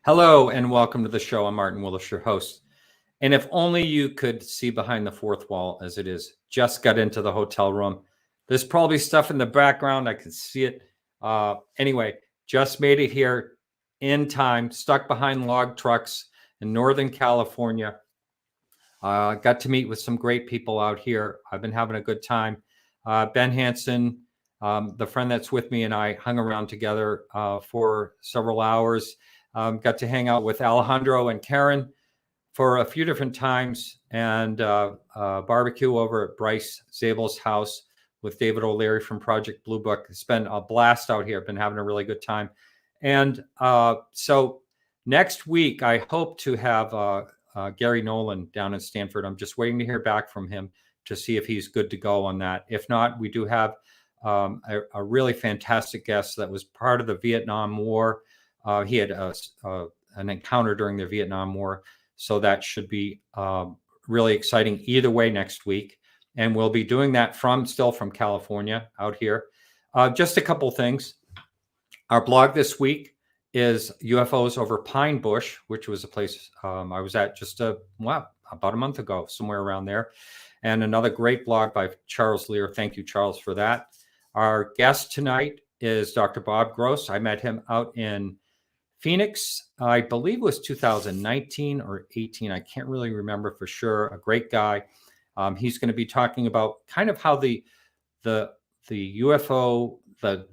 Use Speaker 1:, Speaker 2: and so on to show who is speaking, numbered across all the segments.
Speaker 1: Hello and welcome to the show. I'm Martin Willis, your host. And if only you could see behind the fourth wall as it is. Just got into the hotel room. There's probably stuff in the background. I can see it. Anyway, just made it here in time, stuck behind log trucks in Northern California. Got to meet with some great people out here. I've been having a good time. Ben Hansen, the friend that's with me, and I hung around together for several hours. Got to hang out with Alejandro and Karen for a few different times, and barbecue over at Bryce Zabel's house with David O'Leary from Project Blue Book. It's been a blast out here. Been having a really good time. And so next week, I hope to have Gary Nolan down in Stanford. I'm just waiting to hear back from him to see if he's good to go on that. If not, we do have a really fantastic guest that was part of the Vietnam War. He had an encounter during the Vietnam War, so that should be really exciting either way next week. And we'll be doing that still from California out here. Just a couple things. Our blog this week is UFOs over Pine Bush, which was a place I was at just about a month ago, somewhere around there. And another great blog by Charles Lear. Thank you, Charles, for that. Our guest tonight is Dr. Bob Gross. I met him out in Phoenix, I believe it was 2019 or 18. I can't really remember for sure. A great guy. He's going to be talking about kind of how the UFO, the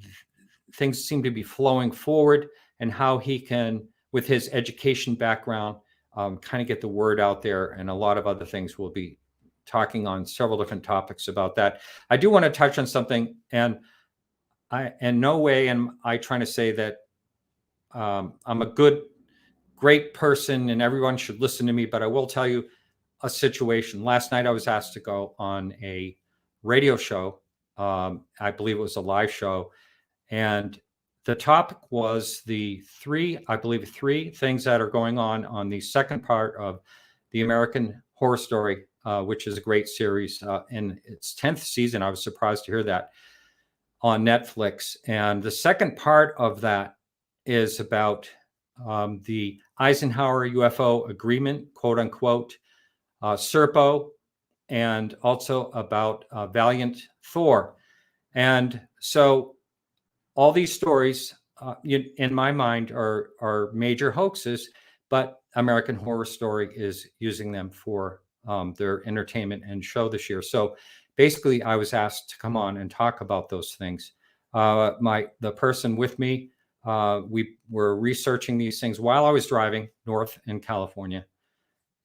Speaker 1: things seem to be flowing forward, and how he can, with his education background, kind of get the word out there, and a lot of other things. We'll be talking on several different topics about that. I do want to touch on something, and in no way am I trying to say that I'm a great person and everyone should listen to me, but I will tell you a situation. Last night I was asked to go on a radio show. I believe it was a live show. And the topic was the three things that are going on the second part of the American Horror Story, which is a great series in its 10th season. I was surprised to hear that on Netflix. And the second part of that is about the Eisenhower UFO agreement, quote unquote, SERPO, and also about Valiant Thor. And so all these stories, in my mind, are major hoaxes, but American Horror Story is using them for their entertainment and show this year. So basically, I was asked to come on and talk about those things. The person with me, we were researching these things while I was driving north in California.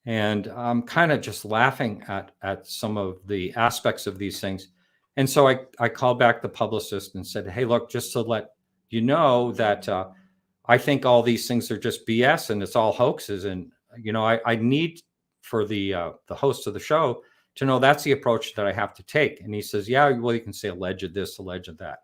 Speaker 1: And I'm kind of just laughing at some of the aspects of these things. And so I called back the publicist and said, hey, look, just to let you know that I think all these things are just BS and it's all hoaxes. And, I need for the host of the show to know that's the approach that I have to take. And he says, yeah, well, you can say alleged this, alleged that.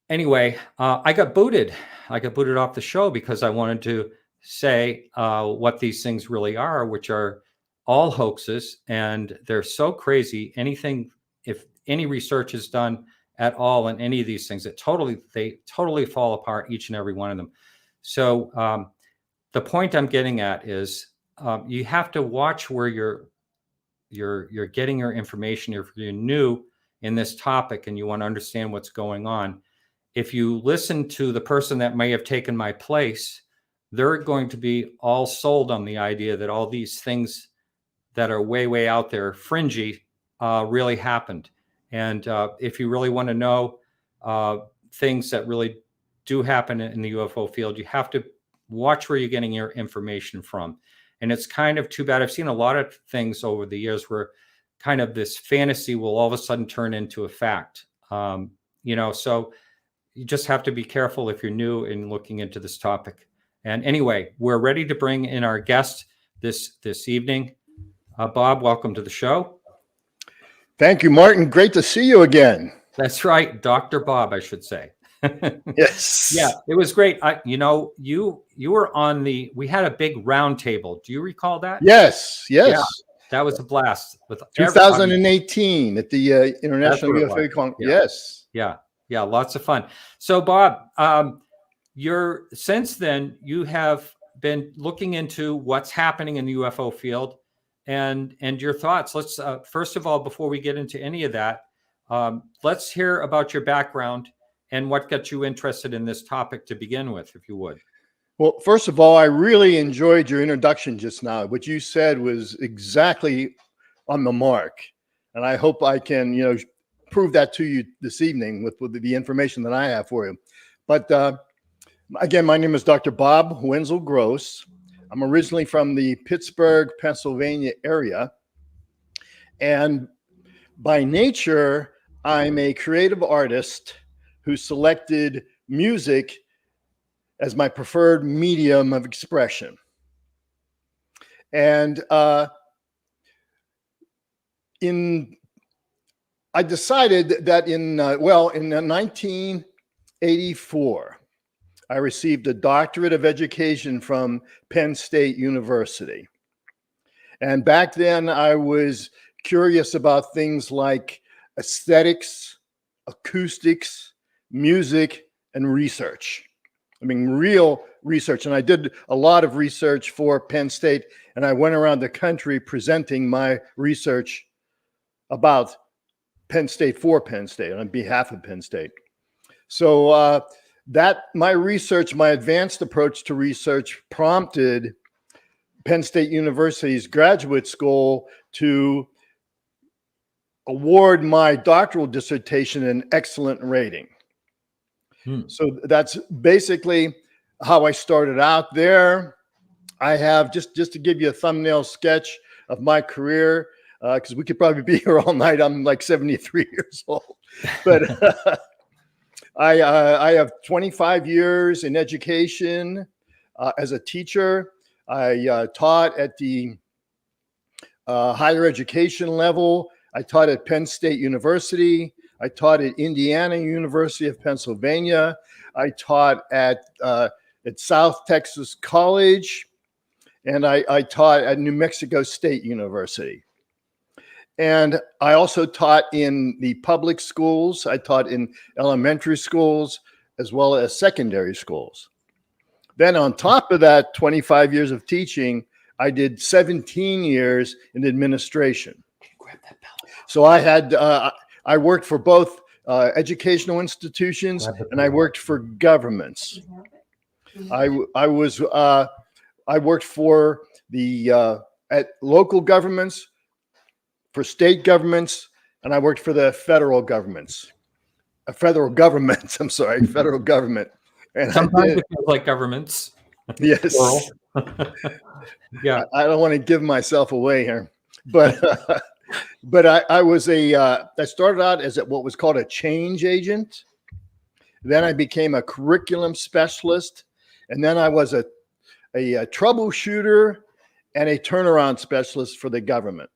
Speaker 1: Anyway, I got booted. I got booted off the show because I wanted to say what these things really are, which are all hoaxes, and they're so crazy. If any research is done at all in any of these things, they totally fall apart, each and every one of them. So the point I'm getting at is you have to watch where you're getting your information. If you're new in this topic and you want to understand what's going on, if you listen to the person that may have taken my place, they're going to be all sold on the idea that all these things that are way, way out there, fringy, really happened. And if you really want to know things that really do happen in the UFO field, you have to watch where you're getting your information from. And it's kind of too bad. I've seen a lot of things over the years where kind of this fantasy will all of a sudden turn into a fact. So you just have to be careful if you're new in looking into this topic. And anyway, we're ready to bring in our guest this evening. Bob, welcome to the show.
Speaker 2: Thank you, Martin. Great to see you again.
Speaker 1: That's right. Dr. Bob, I should say.
Speaker 2: Yes.
Speaker 1: Yeah, it was great. You were on we had a big round table. Do you recall that?
Speaker 2: Yes.
Speaker 1: Yeah, that was a blast. With
Speaker 2: 2018 at the International UFO Conference.
Speaker 1: Yeah.
Speaker 2: Yes.
Speaker 1: Yeah, lots of fun. So, Bob, since then, you have been looking into what's happening in the UFO field and your thoughts. Let's first of all, before we get into any of that, let's hear about your background and what got you interested in this topic to begin with, if you would.
Speaker 2: Well, first of all, I really enjoyed your introduction just now. What you said was exactly on the mark. And I hope I can, prove that to you this evening with the information that I have for you. But again, my name is Dr. Bob Wenzel Gross. I'm originally from the Pittsburgh, Pennsylvania area. And by nature, I'm a creative artist who selected music as my preferred medium of expression. And I decided that in 1984, I received a doctorate of education from Penn State University. And back then I was curious about things like aesthetics, acoustics, music, and research. I mean, real research. And I did a lot of research for Penn State, and I went around the country presenting my research about Penn State for Penn State on behalf of Penn State. So my advanced approach to research prompted Penn State University's graduate school to award my doctoral dissertation an excellent rating. So that's basically how I started out there. I have, just to give you a thumbnail sketch of my career, because we could probably be here all night. I'm like 73 years old. But I have 25 years in education as a teacher. I taught at the higher education level. I taught at Penn State University. I taught at Indiana University of Pennsylvania. I taught at South Texas College, and I taught at New Mexico State University. And I also taught in the public schools. I taught in elementary schools as well as secondary schools. Then on top of that 25 years of teaching, I did 17 years in administration.
Speaker 1: Grab that bell.
Speaker 2: So I worked for both educational institutions and I worked for governments. I worked for at local governments, for state governments, and I worked for the federal governments. Federal government. And
Speaker 1: sometimes it feels like governments.
Speaker 2: Yes.
Speaker 1: Yeah.
Speaker 2: I don't want to give myself away here, but I started out as what was called a change agent. Then I became a curriculum specialist, and then I was a troubleshooter and a turnaround specialist for the government.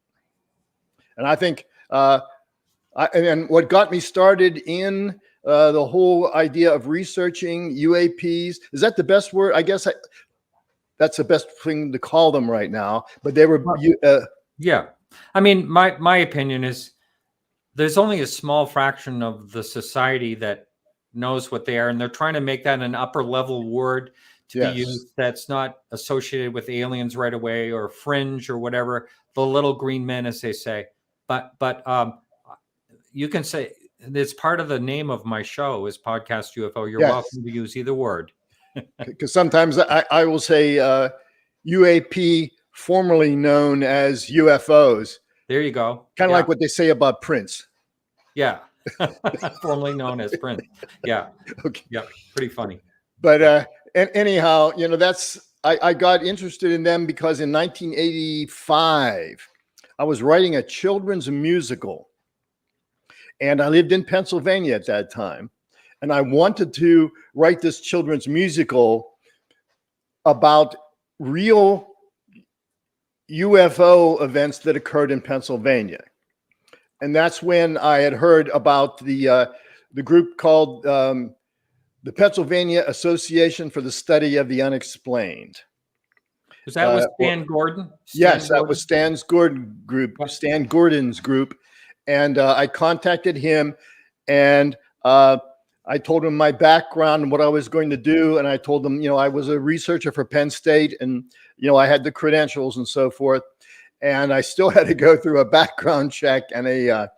Speaker 2: And I think, and what got me started in the whole idea of researching UAPs, is that the best word? I guess that's the best thing to call them right now. But they were,
Speaker 1: yeah. I mean, my opinion is there's only a small fraction of the society that knows what they are, and they're trying to make that an upper level word to be used that's not associated with aliens right away or fringe or whatever, the little green men, as they say. But you can say it's part of the name of my show is Podcast UFO. You're welcome to use either word.
Speaker 2: Because sometimes I will say UAP, formerly known as UFOs.
Speaker 1: There you go.
Speaker 2: Kind of like what they say about Prince.
Speaker 1: Yeah. Formerly known as Prince. Yeah.
Speaker 2: Okay.
Speaker 1: Yeah. Pretty funny.
Speaker 2: But anyhow, I got interested in them because in 1985, I was writing a children's musical. And I lived in Pennsylvania at that time. And I wanted to write this children's musical about real UFO events that occurred in Pennsylvania. And that's when I had heard about the group called the Pennsylvania Association for the Study of the Unexplained.
Speaker 1: Was that with Stan Gordon?
Speaker 2: That was Stan Gordon's group. And I contacted him, and I I told him my background and what I was going to do. And I told him, I was a researcher for Penn State and, I had the credentials and so forth. And I still had to go through a background check and an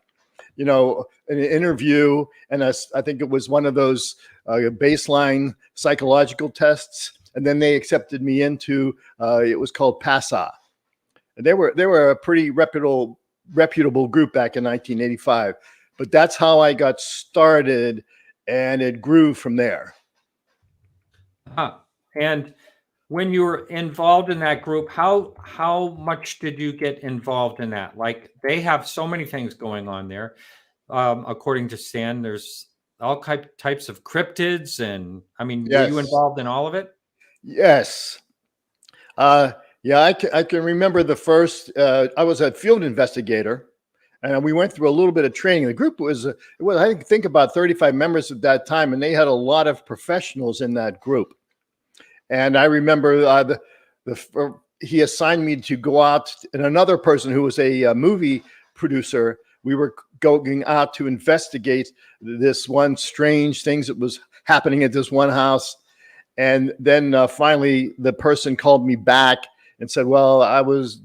Speaker 2: interview. And I think it was one of those baseline psychological tests. And then they accepted me into, it was called PASA. And they were a pretty reputable group back in 1985. But that's how I got started, and it grew from there.
Speaker 1: And when you were involved in that group, how much did you get involved in that? Like, they have so many things going on there. According to Stan, there's all types of cryptids, and I mean,
Speaker 2: Yes.
Speaker 1: Were you involved in all of it?
Speaker 2: Yes. Yeah, I can remember the first. I was a field investigator, and we went through a little bit of training. The group was I think about 35 members at that time, and they had a lot of professionals in that group. And I remember he assigned me to go out, and another person who was a movie producer. We were going out to investigate this one strange things that was happening at this one house. And then finally, the person called me back and said, well, I was,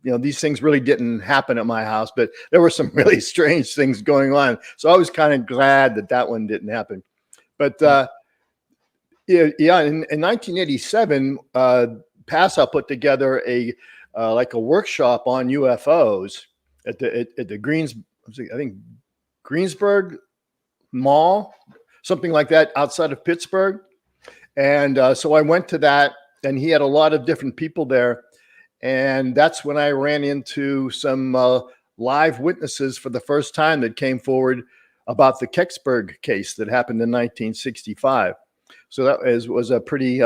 Speaker 2: these things really didn't happen at my house, but there were some really strange things going on. So I was kind of glad that one didn't happen. But in 1987, PASA put together a workshop on UFOs at the Greensburg Mall, something like that, outside of Pittsburgh. And so I went to that, and he had a lot of different people there. And that's when I ran into some live witnesses for the first time that came forward about the Kickstart case that happened in 1965. So that was a pretty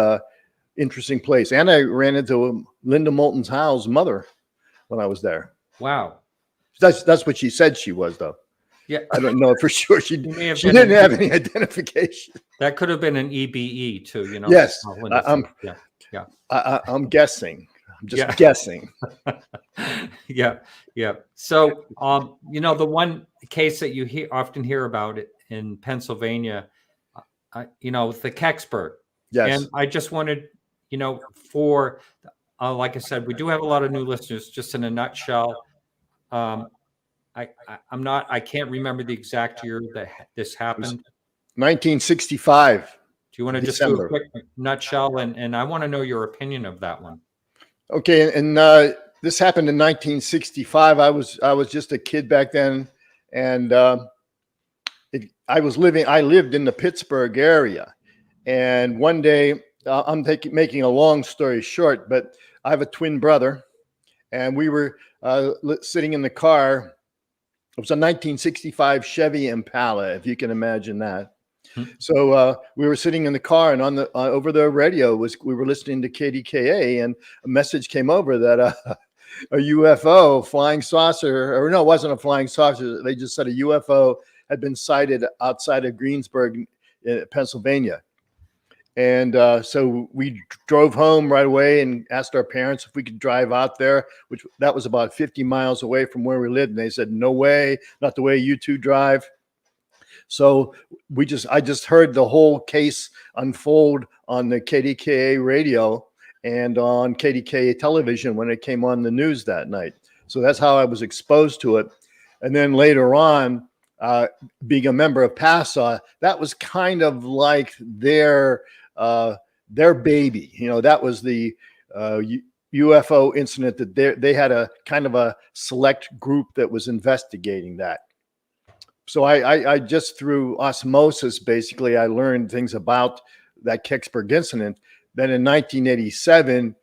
Speaker 2: interesting place. And I ran into Linda Moulton Howe's mother when I was there.
Speaker 1: Wow.
Speaker 2: That's what she said she was, though.
Speaker 1: Yeah,
Speaker 2: I don't know for sure. She didn't have any identification.
Speaker 1: That could have been an EBE too,
Speaker 2: Yes,
Speaker 1: I'm
Speaker 2: guessing. I'm just guessing.
Speaker 1: Yeah. So, the one case that you often hear about it in Pennsylvania, the Kickstart.
Speaker 2: Yes.
Speaker 1: And I just wanted, for, like I said, we do have a lot of new listeners. Just in a nutshell, I can't remember the exact year that this happened.
Speaker 2: 1965.
Speaker 1: Do you want to just do a quick nutshell? And I want to know your opinion of that one.
Speaker 2: Okay. And this happened in 1965. I was just a kid back then. And I lived in the Pittsburgh area. And one day, I'm making a long story short, but I have a twin brother, and we were sitting in the car. It was a 1965 Chevy Impala, if you can imagine that. So we were sitting in the car, and on the over the radio we were listening to KDKA, and a message came over that a UFO flying saucer, or no, it wasn't a flying saucer. They just said a UFO had been sighted outside of Greensburg, Pennsylvania. And so we drove home right away and asked our parents if we could drive out there, that was about 50 miles away from where we lived. And they said, no way, not the way you two drive. So I just heard the whole case unfold on the KDKA radio and on KDKA television when it came on the news that night. So that's how I was exposed to it. And then later on, being a member of PASA, that was kind of like their baby. That was the UFO incident that they had a kind of a select group that was investigating that. So I just through osmosis, basically, I learned things about that Kickstart incident. Then in 1987,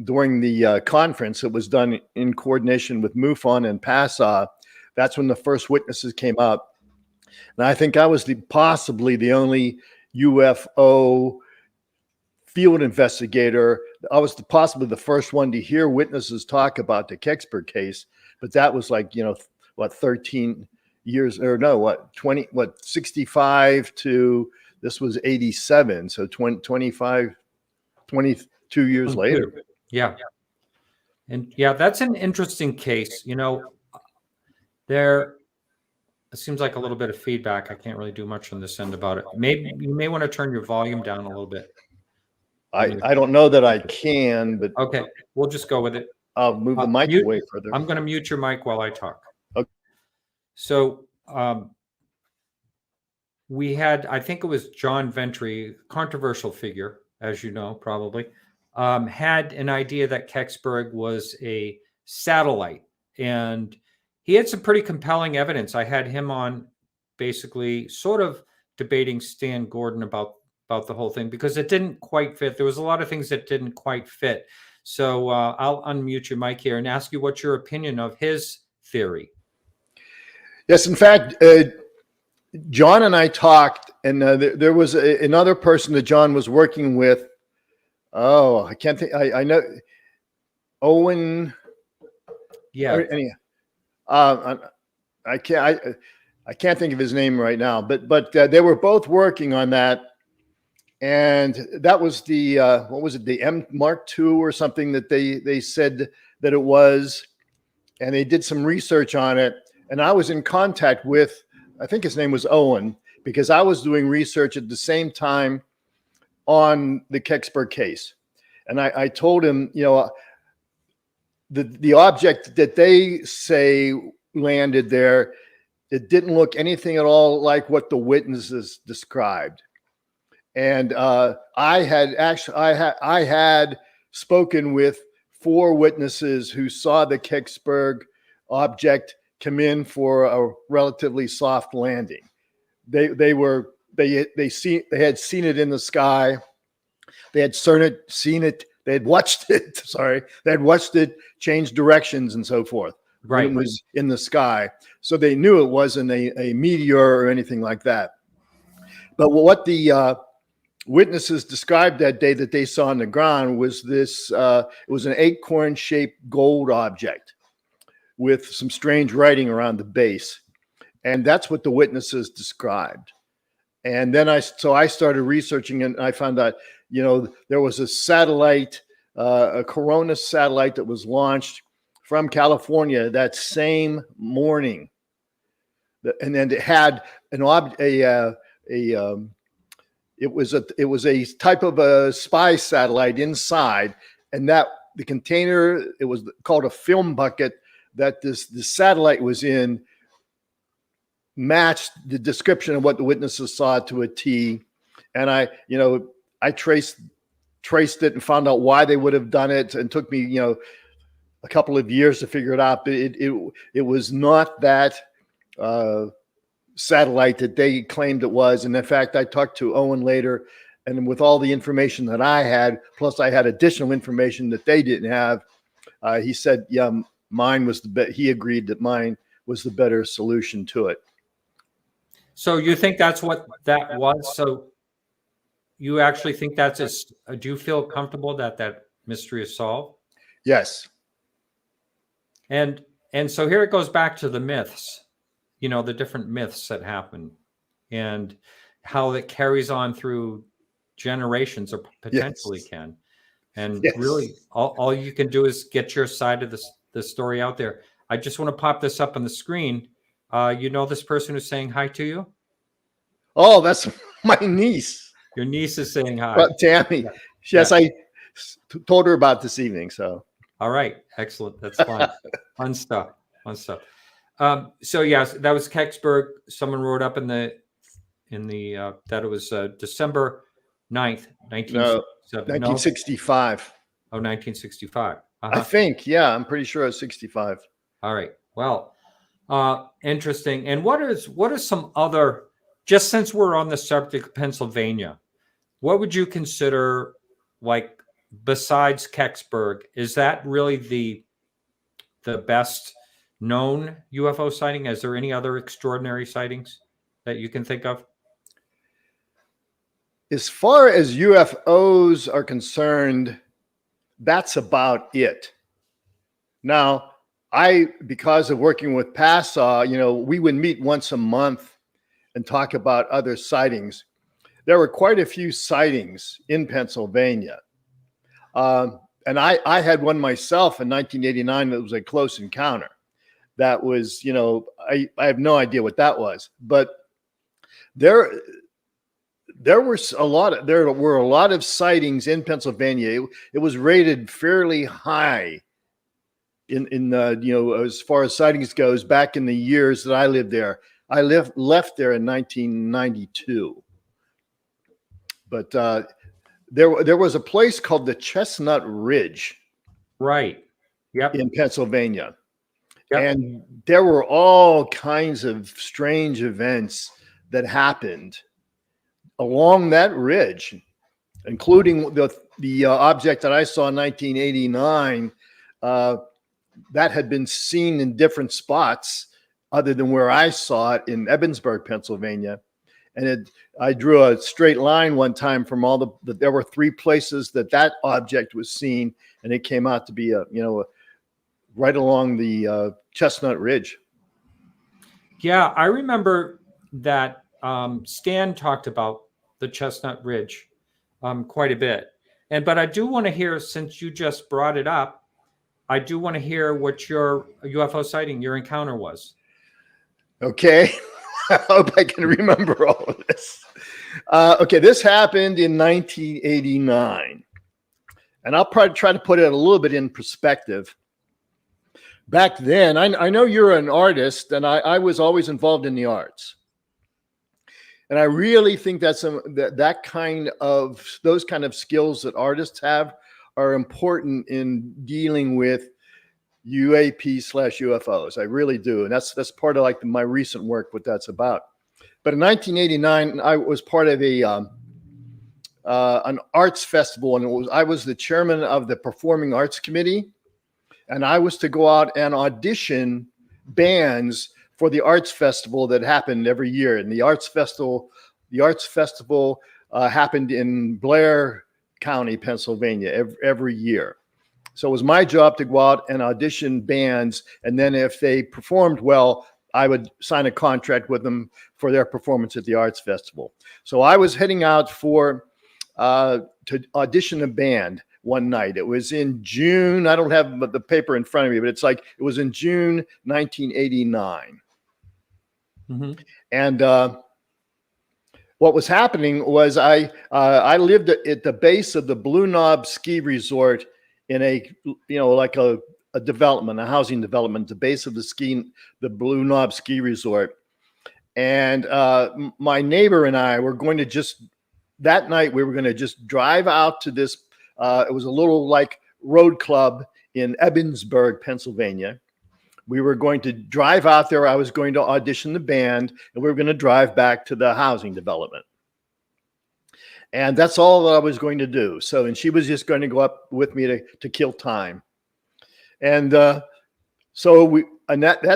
Speaker 2: during the conference, it was done in coordination with MUFON and PASA. That's when the first witnesses came up. And I think I was possibly the only UFO field investigator. I was possibly the first one to hear witnesses talk about the Kickstart case, but that was 13 years, or no, 65 to, this was 87. So 22 years later.
Speaker 1: Yeah. And that's an interesting case. There it seems like a little bit of feedback. I can't really do much on this end about it. Maybe you may want to turn your volume down a little bit.
Speaker 2: I don't know that I can, but
Speaker 1: Okay, we'll just go with it.
Speaker 2: I'll move the mic
Speaker 1: Mute.
Speaker 2: away further.
Speaker 1: I'm going to mute your mic while I talk.
Speaker 2: Okay.
Speaker 1: So we had, I think it was John Ventry, controversial figure, as you know, probably, had an idea that Kecksburg was a satellite. And he had some pretty compelling evidence. I had him on basically sort of debating Stan Gordon about the whole thing because it didn't quite fit. There was a lot of things that didn't quite fit. So I'll unmute your mic here and ask you what's your opinion of his theory.
Speaker 2: Yes, in fact, John and I talked, and there was another person that John was working with. Oh, I can't think. I know Owen.
Speaker 1: Yeah.
Speaker 2: I can't think of his name right now, but they were both working on that, and that was the what was it, the M Mark II or something that they said that it was, and they did some research on it, and I was in contact with, I think his name was Owen, because I was doing research at the same time on the Kickstart case, and I told him, you know, the object that they say landed there, it didn't look anything at all like what the witnesses described. And I had spoken with 4 witnesses who saw the Kickstart object come in for a relatively soft landing. They had seen it in the sky. They had seen it. They had watched it. Sorry, they had watched it change directions and so forth.
Speaker 1: Right.
Speaker 2: When it was in the sky, so they knew it wasn't a meteor or anything like that. But what the witnesses described that day that they saw on the ground was this. It was an acorn-shaped gold object with some strange writing around the base, and that's what the witnesses described. And then I started researching, and I found out, you know, there was a satellite, a Corona satellite that was launched from California that same morning, and then it had it was a type of a spy satellite inside, and that the container, it was called a film bucket that the satellite was in, matched the description of what the witnesses saw to a T. And I traced it and found out why they would have done it, and took me, you know, a couple of years to figure it out. But it was not that satellite that they claimed it was. And in fact, I talked to Owen later, and with all the information that I had, plus I had additional information that they didn't have, he said, yeah, mine was he agreed that mine was the better solution to it.
Speaker 1: So you think that's what that was? So you actually think that's do you feel comfortable that that mystery is solved?
Speaker 2: Yes.
Speaker 1: And so here it goes back to the myths, you know, the different myths that happen and how it carries on through generations, or potentially
Speaker 2: Yes.
Speaker 1: can. And
Speaker 2: Yes.
Speaker 1: really all you can do is get your side of the story out there. I just want to pop this up on the screen. You know this person who's saying hi to you?
Speaker 2: Oh, that's my niece.
Speaker 1: Your niece is saying hi.
Speaker 2: Well, Tammy.
Speaker 1: Yeah.
Speaker 2: Yes,
Speaker 1: Yeah.
Speaker 2: I told her about this evening. So.
Speaker 1: All right, excellent. That's fun. Fun stuff. Fun stuff. So yes, that was Kecksburg. Someone wrote up in the that it was December 9th,
Speaker 2: 1965.
Speaker 1: Oh, 1965.
Speaker 2: I think, yeah, I'm pretty sure it's 65.
Speaker 1: All right. Well, interesting. And what are some other, just since we're on the subject of Pennsylvania, what would you consider, like, besides Kecksburg, is that really the best known UFO sighting? Is there any other extraordinary sightings that you can think of?
Speaker 2: As far as UFOs are concerned, that's about it. Now, because of working with PASA, you know, we would meet once a month and talk about other sightings. There were quite a few sightings in Pennsylvania. And I had one myself in 1989 that was a close encounter. that was, you know, I have no idea what that was, but there were a lot of sightings in Pennsylvania. It was rated fairly high in you know, as far as sightings goes, back in the years that I lived there. I left there in 1992, but there was a place called the Chestnut Ridge,
Speaker 1: Right. Yep.
Speaker 2: in Pennsylvania.
Speaker 1: Yep.
Speaker 2: And there were all kinds of strange events that happened along that ridge, including the object that I saw in 1989 that had been seen in different spots other than where I saw it in Ebensburg, Pennsylvania. And I drew a straight line one time from there were 3 places that object was seen, and it came out to be right along the Chestnut Ridge.
Speaker 1: Yeah, I remember that Stan talked about the Chestnut Ridge quite a bit. But I do want to hear, since you just brought it up, I do want to hear what your UFO sighting, your encounter was.
Speaker 2: Okay. I hope I can remember all of this. Okay, this happened in 1989. And I'll probably try to put it a little bit in perspective. Back then, I know you're an artist, and I was always involved in the arts. And I really think those kind of skills that artists have are important in dealing with UAP/UFOs. I really do. And that's part of like my recent work, what that's about. But in 1989, I was part of an arts festival, and I was the chairman of the Performing Arts Committee. And I was to go out and audition bands for the arts festival that happened every year. And the arts festival happened in Blair County, Pennsylvania, every year. So it was my job to go out and audition bands, and then if they performed well, I would sign a contract with them for their performance at the arts festival. So I was heading out to audition a band one night. It was in June. I don't have the paper in front of me, but it was in June 1989. Mm-hmm. And what was happening was I lived at the base of the Blue Knob Ski Resort in a development, a housing development, the base of the Blue Knob Ski Resort. And my neighbor and I were going to that night we were going to just drive out to this. It was a little like road club in Ebensburg, Pennsylvania. We were going to drive out there. I was going to audition the band, and we were going to drive back to the housing development. And that's all that I was going to do. And she was just going to go up with me to kill time. And that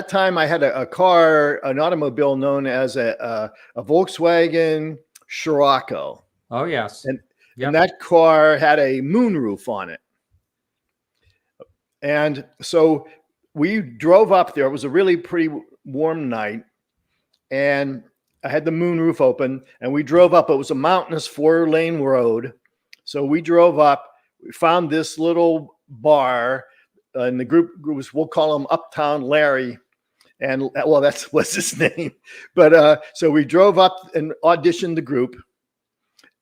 Speaker 2: time I had a car, an automobile known as a Volkswagen Scirocco.
Speaker 1: Oh, yes.
Speaker 2: And that car had a moonroof on it. And so we drove up there. It was a really pretty warm night. And I had the moonroof open, and we drove up. It was a mountainous 4-lane road. So we drove up. We found this little bar, and the group was, we'll call him Uptown Larry. And well, that was his name. But so we drove up and auditioned the group.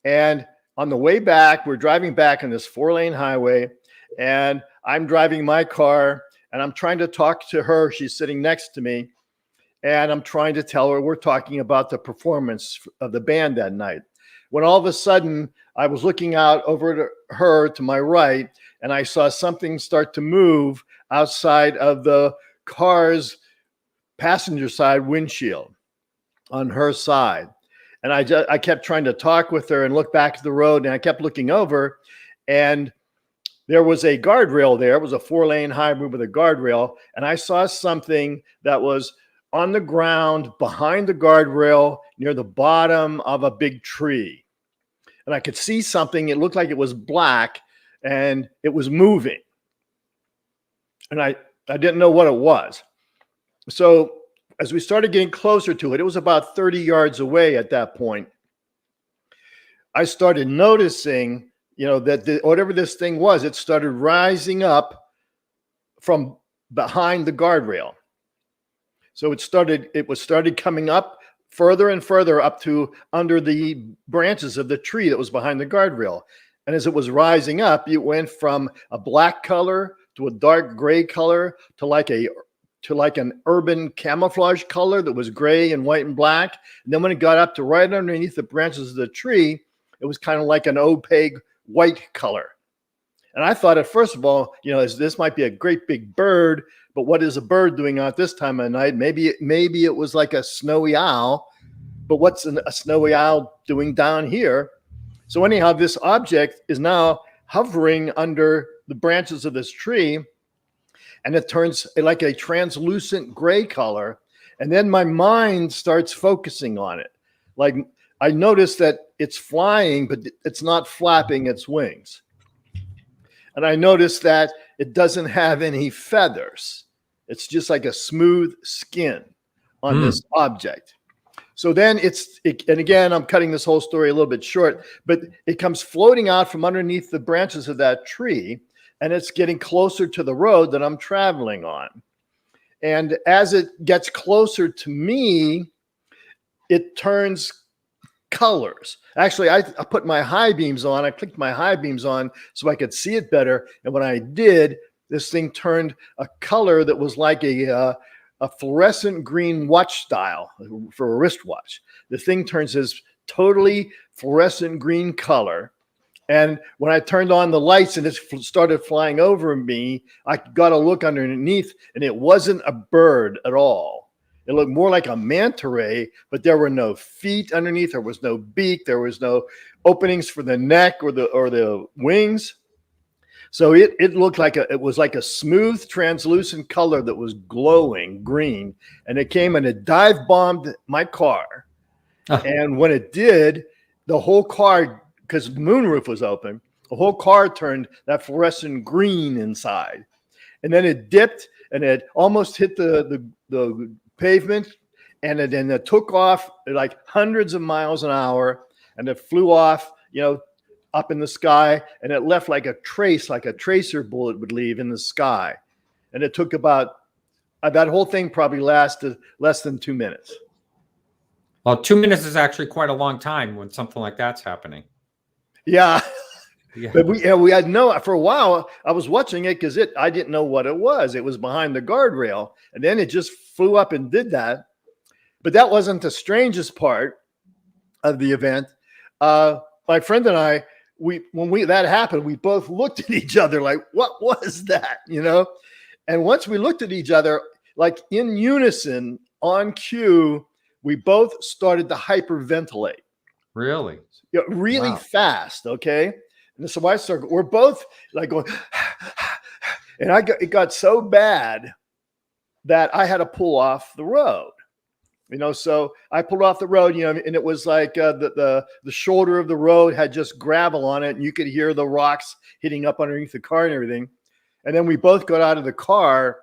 Speaker 2: And on the way back, we're driving back on this 4-lane highway, and I'm driving my car, and I'm trying to talk to her. She's sitting next to me, and I'm trying to tell her we're talking about the performance of the band that night. When all of a sudden, I was looking out over to her to my right, and I saw something start to move outside of the car's passenger side windshield on her side. And I kept trying to talk with her and look back to the road, and I kept looking over, and there was a guardrail there. It was a 4-lane highway with a guardrail, and I saw something that was on the ground behind the guardrail near the bottom of a big tree. And I could see something. It looked like it was black, and it was moving. And I didn't know what it was. So as we started getting closer to it, it was about 30 yards away at that point. I started noticing, that whatever this thing was, it started rising up from behind the guardrail. So it was started coming up further and further up to under the branches of the tree that was behind the guardrail. And as it was rising up, it went from a black color to a dark gray color to like an urban camouflage color that was gray and white and black. And then when it got up to right underneath the branches of the tree, it was kind of like an opaque white color. And I thought, first of all, this might be a great big bird, but what is a bird doing out this time of night? Maybe it was like a snowy owl, but what's a snowy owl doing down here? So anyhow, this object is now hovering under the branches of this tree, and it turns like a translucent gray color. And then my mind starts focusing on it. Like I noticed that it's flying, but it's not flapping its wings. And I noticed that it doesn't have any feathers. It's just like a smooth skin on this object. So then and again, I'm cutting this whole story a little bit short, but it comes floating out from underneath the branches of that tree, and it's getting closer to the road that I'm traveling on. And as it gets closer to me, it turns colors. Actually, I put my high beams on. I clicked my high beams on so I could see it better. And when I did, this thing turned a color that was like a fluorescent green watch style for a wristwatch. The thing turns this totally fluorescent green color. And when I turned on the lights and it started flying over me, I got a look underneath, and it wasn't a bird at all. It looked more like a manta ray, but there were no feet underneath. There was no beak. There was no openings for the neck or the wings. So it looked like it was like a smooth, translucent color that was glowing green, and it came and it dive bombed my car. And when it did, the whole car, because the moonroof was open, the whole car turned that fluorescent green inside, and then it dipped and it almost hit the pavement, and then it took off like hundreds of miles an hour, and it flew off, up in the sky, and it left like a tracer bullet would leave in the sky. And it took about that whole thing probably lasted less than 2 minutes.
Speaker 1: Well, 2 minutes is actually quite a long time when something like that's happening.
Speaker 2: Yeah. But we had for a while I was watching it because I didn't know what it was. It was behind the guardrail, and then it just flew up and did that. But that wasn't the strangest part of the event. My friend and I, when that happened, we both looked at each other like, what was that? And once we looked at each other, like in unison on cue, we both started to hyperventilate.
Speaker 1: Really?
Speaker 2: Really fast. Okay. And so we're both like going, and it got so bad that I had to pull off the road. So I pulled off the road, and it was like the shoulder of the road had just gravel on it, and you could hear the rocks hitting up underneath the car and everything. And then we both got out of the car,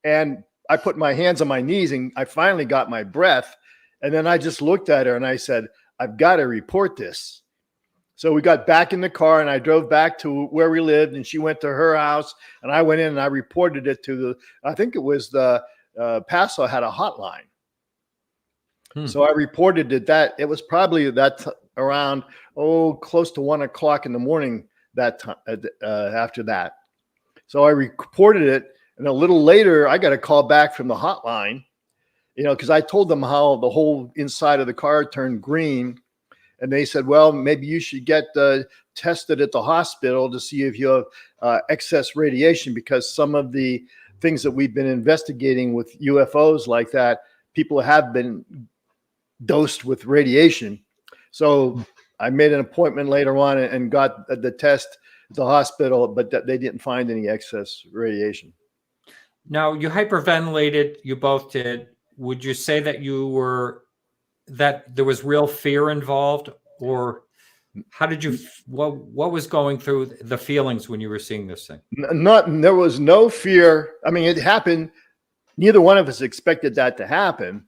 Speaker 2: and I put my hands on my knees, and I finally got my breath. And then I just looked at her and I said, I've got to report this. So we got back in the car, and I drove back to where we lived, and she went to her house, and I went in and I reported it to I think it was the Paso had a hotline. So I reported that it was probably around close to 1 o'clock in the morning that time after that. So I reported it, and a little later I got a call back from the hotline, because I told them how the whole inside of the car turned green, and they said, well, maybe you should get tested at the hospital to see if you have excess radiation, because some of the things that we've been investigating with UFOs like that, people have been dosed with radiation. So I made an appointment later on and got the test at the hospital, but they didn't find any excess radiation.
Speaker 1: Now, you hyperventilated, you both did. Would you say that that there was real fear involved, or how did you, what was going through the feelings when you were seeing this thing?
Speaker 2: There was no fear. I mean, it happened. Neither one of us expected that to happen.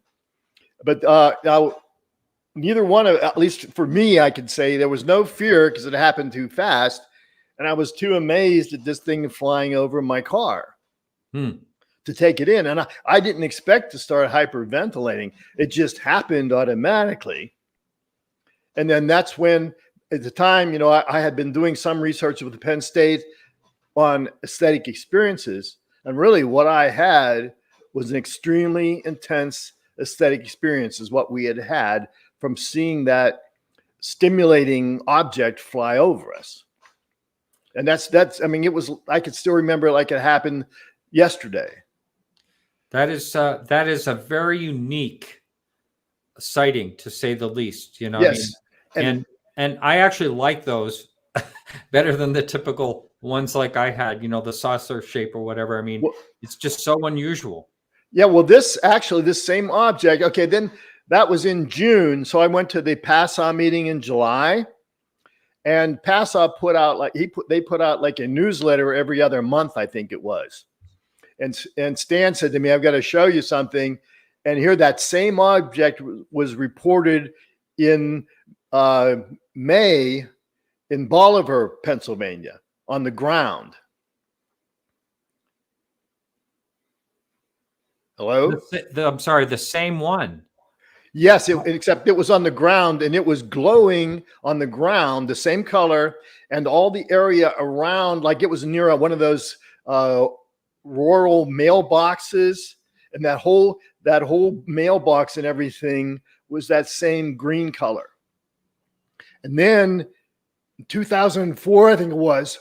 Speaker 2: But now, neither one of, at least for me, I could say there was no fear because it happened too fast. And I was too amazed at this thing flying over my car. to take it in. And I didn't expect to start hyperventilating. It just happened automatically. And then that's when, at the time, I had been doing some research with Penn State on aesthetic experiences. And really what I had was an extremely intense aesthetic experience, is what we had from seeing that stimulating object fly over us. And I mean, I could still remember it like it happened yesterday.
Speaker 1: That is a very unique sighting, to say the least.
Speaker 2: Yes.
Speaker 1: I mean? And I actually like those better than the typical ones like I had, the saucer shape or whatever. I mean, it's just so unusual.
Speaker 2: Yeah. Well, this same object. Okay. Then that was in June. So I went to the PASA meeting in July, and PASA put out they put out like a newsletter every other month, I think it was. And Stan said to me, I've got to show you something. And here that same object was reported in May in Bolivar, Pennsylvania, on the ground. Hello?
Speaker 1: I'm sorry, the same one.
Speaker 2: Yes, except it was on the ground, and it was glowing on the ground, the same color, and all the area around, like it was near one of those rural mailboxes, and that whole mailbox and everything was that same green color. And then in 2004, I think it was,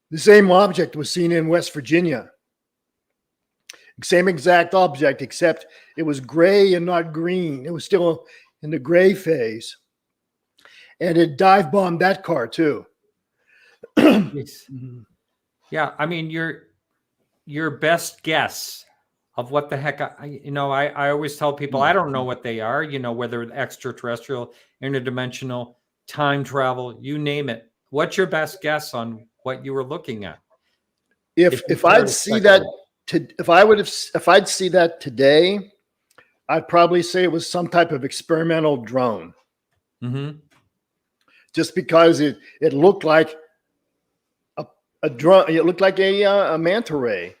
Speaker 2: the same object was seen in West Virginia. Same exact object, except it was gray and not green. It was still in the gray phase. And it dive bombed that car too.
Speaker 1: Yeah, I mean, your best guess of what the heck, I always tell people, I don't know what they are, whether extraterrestrial, interdimensional, time travel, you name it. What's your best guess on what you were looking at?
Speaker 2: If I'd see that, if I'd see that today, I'd probably say it was some type of experimental drone.
Speaker 1: Mm-hmm.
Speaker 2: Just because it looked like a drone, it looked like a manta ray,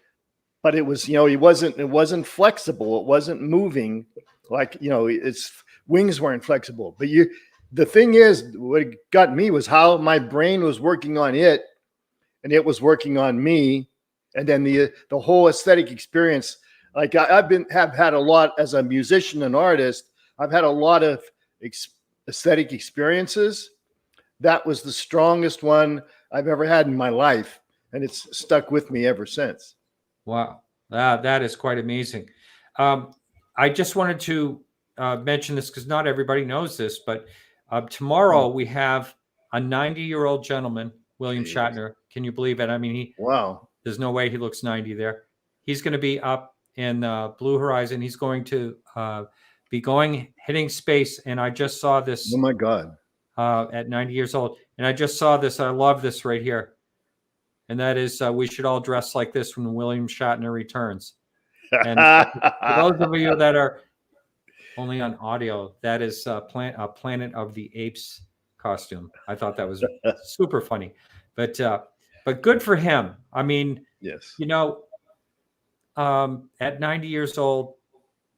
Speaker 2: but it was, it wasn't flexible. It wasn't moving like, its wings weren't flexible. But the thing is, what got me was how my brain was working on it, and it was working on me. And then the whole aesthetic experience, like have had a lot as a musician and artist, I've had a lot of aesthetic experiences. That was the strongest one I've ever had in my life, and it's stuck with me ever since.
Speaker 1: Wow, that is quite amazing. I just wanted to mention this because not everybody knows this, but tomorrow we have a 90-year-old gentleman, William Shatner. Can you believe it? I mean,
Speaker 2: wow.
Speaker 1: There's no way he looks 90 there. He's going to be up in Blue Horizon. He's going to be hitting space. And I just saw this.
Speaker 2: Oh my God.
Speaker 1: At 90 years old. And I just saw this. I love this right here. And that is, we should all dress like this when William Shatner returns. And for those of you that are only on audio, that is Planet of the Apes costume. I thought that was super funny. But good for him. I mean,
Speaker 2: yes.
Speaker 1: At 90 years old,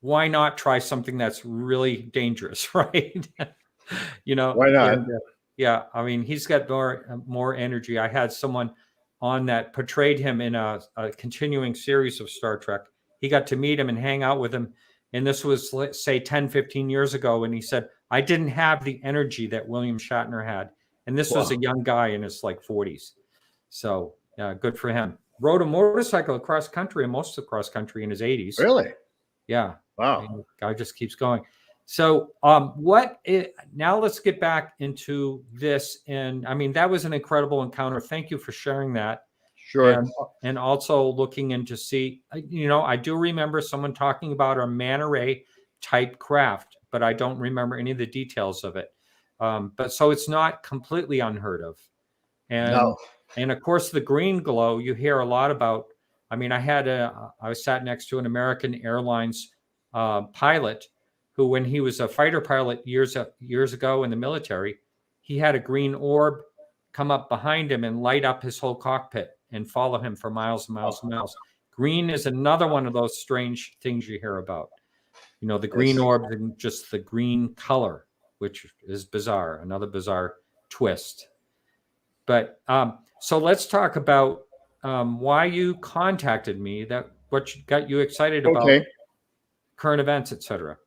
Speaker 1: why not try something that's really dangerous, right?
Speaker 2: Why not?
Speaker 1: And, yeah. I mean, he's got more energy. I had someone on that portrayed him in a continuing series of Star Trek. He got to meet him and hang out with him. And this was, let's say, 10, 15 years ago. And he said, I didn't have the energy that William Shatner had. And this was a young guy in his 40s. So good for him. Rode a motorcycle across country and most of cross country in his 80s.
Speaker 2: Really?
Speaker 1: Yeah.
Speaker 2: Wow.
Speaker 1: I mean, guy just keeps going. So now let's get back into this. And I mean, that was an incredible encounter. Thank you for sharing that.
Speaker 2: Sure.
Speaker 1: And also looking in to see, I do remember someone talking about a manta ray type craft, but I don't remember any of the details of it. But so it's not completely unheard of. And of course, the green glow you hear a lot about. I mean, I was sat next to an American Airlines pilot who, when he was a fighter pilot years ago in the military, he had a green orb come up behind him and light up his whole cockpit and follow him for miles and miles and miles. Green is another one of those strange things you hear about. You know, the green
Speaker 2: Yes.
Speaker 1: orb and just the green color, which is bizarre, another bizarre twist. But so let's talk about why you contacted me, that what got you excited about
Speaker 2: Okay.
Speaker 1: current events, etc.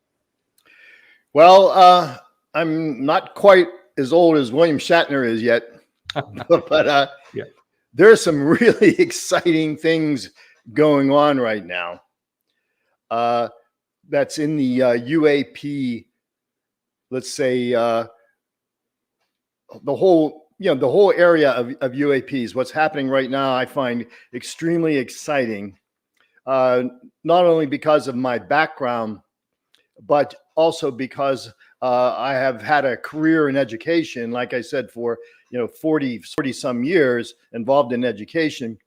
Speaker 2: Well, I'm not quite as old as William Shatner is yet, but
Speaker 1: Yeah.
Speaker 2: there are some really exciting things going on right now. That's in the UAP, let's say, the whole area of UAPs. What's happening right now, I find extremely exciting. Not only because of my background, but also because I have had a career in education, like I said, for 40 some years involved in education.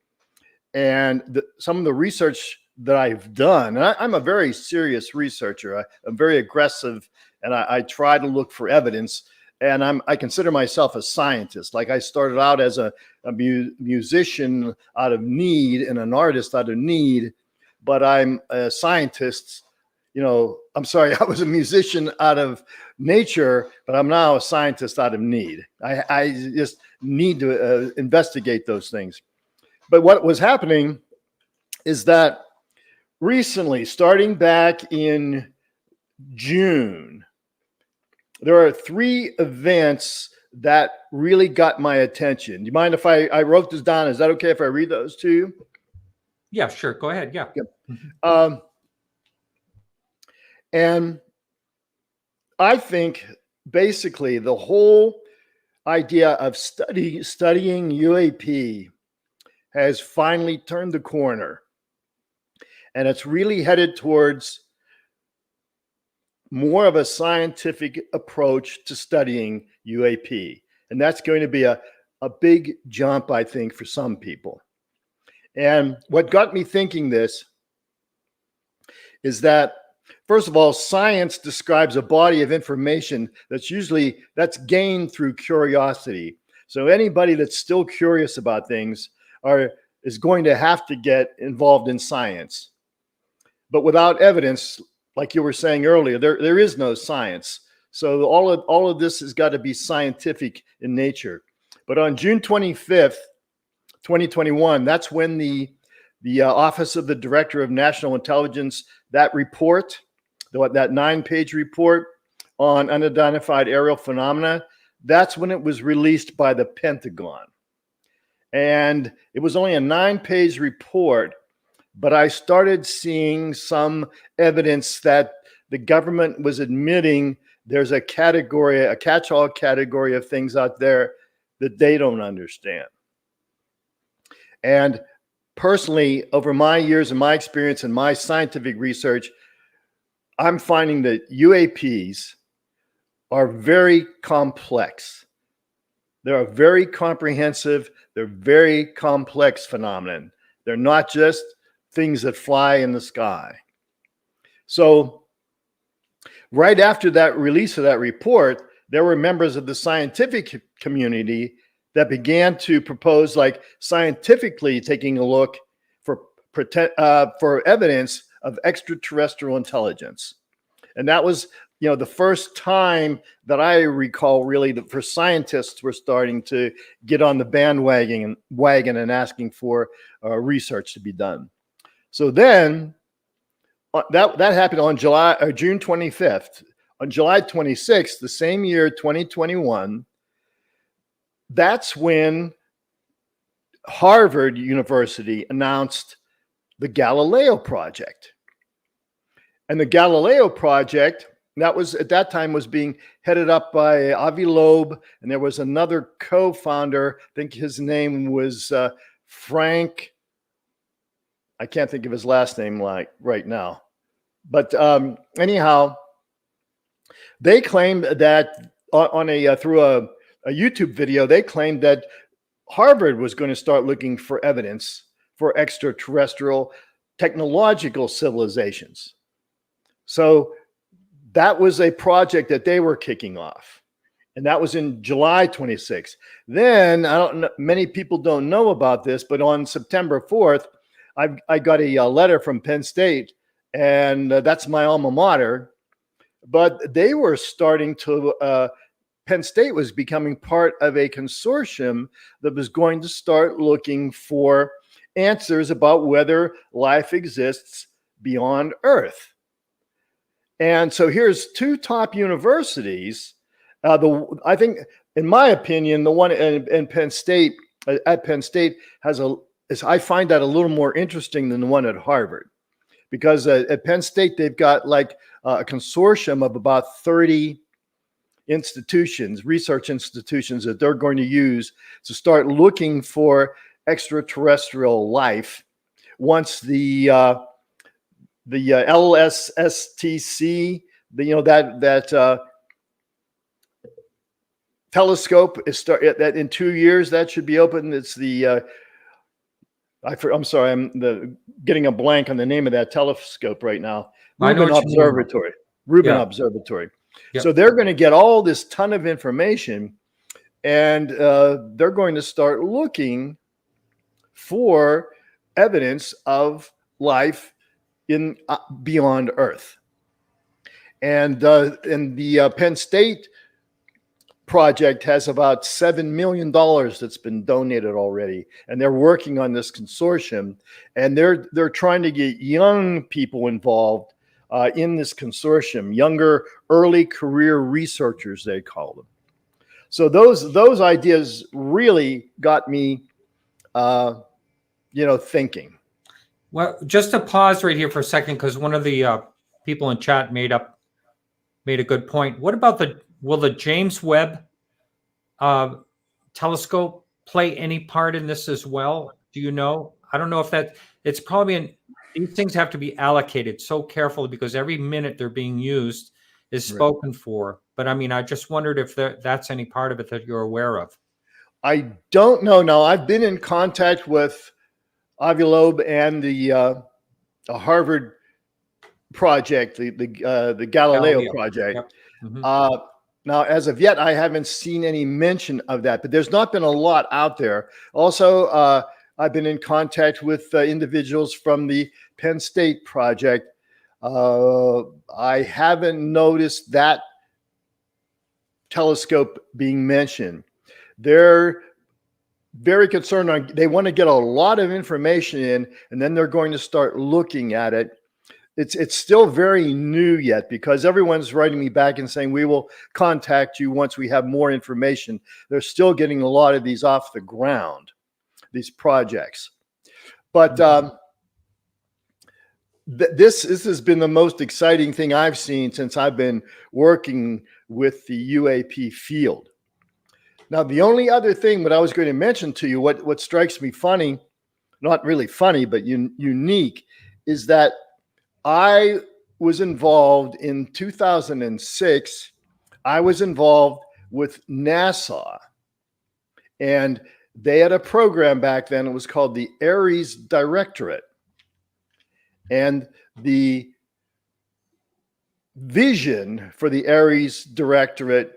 Speaker 2: And some of the research that I've done, and I'm a very serious researcher. I'm very aggressive, and I try to look for evidence. And I consider myself a scientist. Like, I started out as a musician out of need and an artist out of need, but I'm a scientist. I'm sorry, I was a musician out of nature, but I'm now a scientist out of need. I just need to investigate those things. But what was happening is that recently, starting back in June, there are 3 events that really got my attention. Do you mind if I wrote this down? Is that okay if I read those to you?
Speaker 1: Yeah, sure. Go ahead. Yeah.
Speaker 2: And I think basically the whole idea of studying UAP has finally turned the corner, and it's really headed towards more of a scientific approach to studying UAP. And that's going to be a big jump, I think, for some people. And what got me thinking this is that, first of all, science describes a body of information that's gained through curiosity. So anybody that's still curious about things is going to have to get involved in science. But without evidence, like you were saying earlier, there is no science. So all of this has got to be scientific in nature. But on June 25th, 2021, that's when the Office of the Director of National Intelligence, that report, that 9-page report on unidentified aerial phenomena, that's when it was released by the Pentagon. And it was only a 9-page report, but I started seeing some evidence that the government was admitting there's a catch-all category of things out there that they don't understand. And personally, over my years and my experience and my scientific research, I'm finding that UAPs are very complex. They're a very comprehensive, they're very complex phenomenon. They're not just things that fly in the sky. So right after that release of that report, there were members of the scientific community that began to propose, like, scientifically taking a look for evidence of extraterrestrial intelligence. And that was, the first time that I recall really that for scientists were starting to get on the bandwagon and asking for research to be done. So then that happened on June 25th. On July 26th, the same year, 2021, that's when Harvard University announced the Galileo Project. And the Galileo Project, that was at that time was being headed up by Avi Loeb, and there was another co-founder. I think his name was Frank. I can't think of his last name right now, but anyhow, they claimed that through a YouTube video, they claimed that Harvard was going to start looking for evidence for extraterrestrial technological civilizations. So that was a project that they were kicking off. And that was in July 26th. Then, I don't know, many people don't know about this, but on September 4th, I got a letter from Penn State, and that's my alma mater. But they were starting to. Penn State was becoming part of a consortium that was going to start looking for answers about whether life exists beyond Earth. And so here's two top universities. I think, in my opinion, the one in Penn State, at Penn State, I find that a little more interesting than the one at Harvard, because at Penn State they've got like a consortium of about 30 institutions, research institutions, that they're going to use to start looking for extraterrestrial life once the LSSTC, that telescope is that in 2 years that should be open. It's the I'm sorry, I'm getting a blank on the name of that telescope right now. Rubin Observatory. Rubin Observatory. Yep. So they're going to get all this ton of information, and they're going to start looking for evidence of life in beyond Earth. And the Penn State project has about $7 million that's been donated already, and they're working on this consortium, and they're trying to get young people involved in this consortium, younger early career researchers, they call them. So those ideas really got me thinking.
Speaker 1: Well, just to pause right here for a second, because one of the people in chat made a good point. What about will the James Webb telescope play any part in this as well? Do you know? I don't know if it's probably these things have to be allocated so carefully, because every minute they're being used is spoken for. But I mean, I just wondered if that's any part of it that you're aware of.
Speaker 2: I don't know. Now, I've been in contact with Avi Loeb and the Harvard project, the Galileo project.
Speaker 1: Yep. Mm-hmm.
Speaker 2: Now, as of yet, I haven't seen any mention of that, but there's not been a lot out there. Also, I've been in contact with individuals from the Penn State project. I haven't noticed that telescope being mentioned. They're very concerned they want to get a lot of information in, and then they're going to start looking at it. It's still very new yet, because everyone's writing me back and saying, we will contact you once we have more information. They're still getting a lot of these off the ground, these projects. But this has been the most exciting thing I've seen since I've been working with the UAP field. Now, the only other thing that I was going to mention to you, what strikes me funny, not really funny, but unique, is that I was involved in 2006. I was involved with NASA, and they had a program back then. It was called the ARIES directorate. And the vision for the ARIES directorate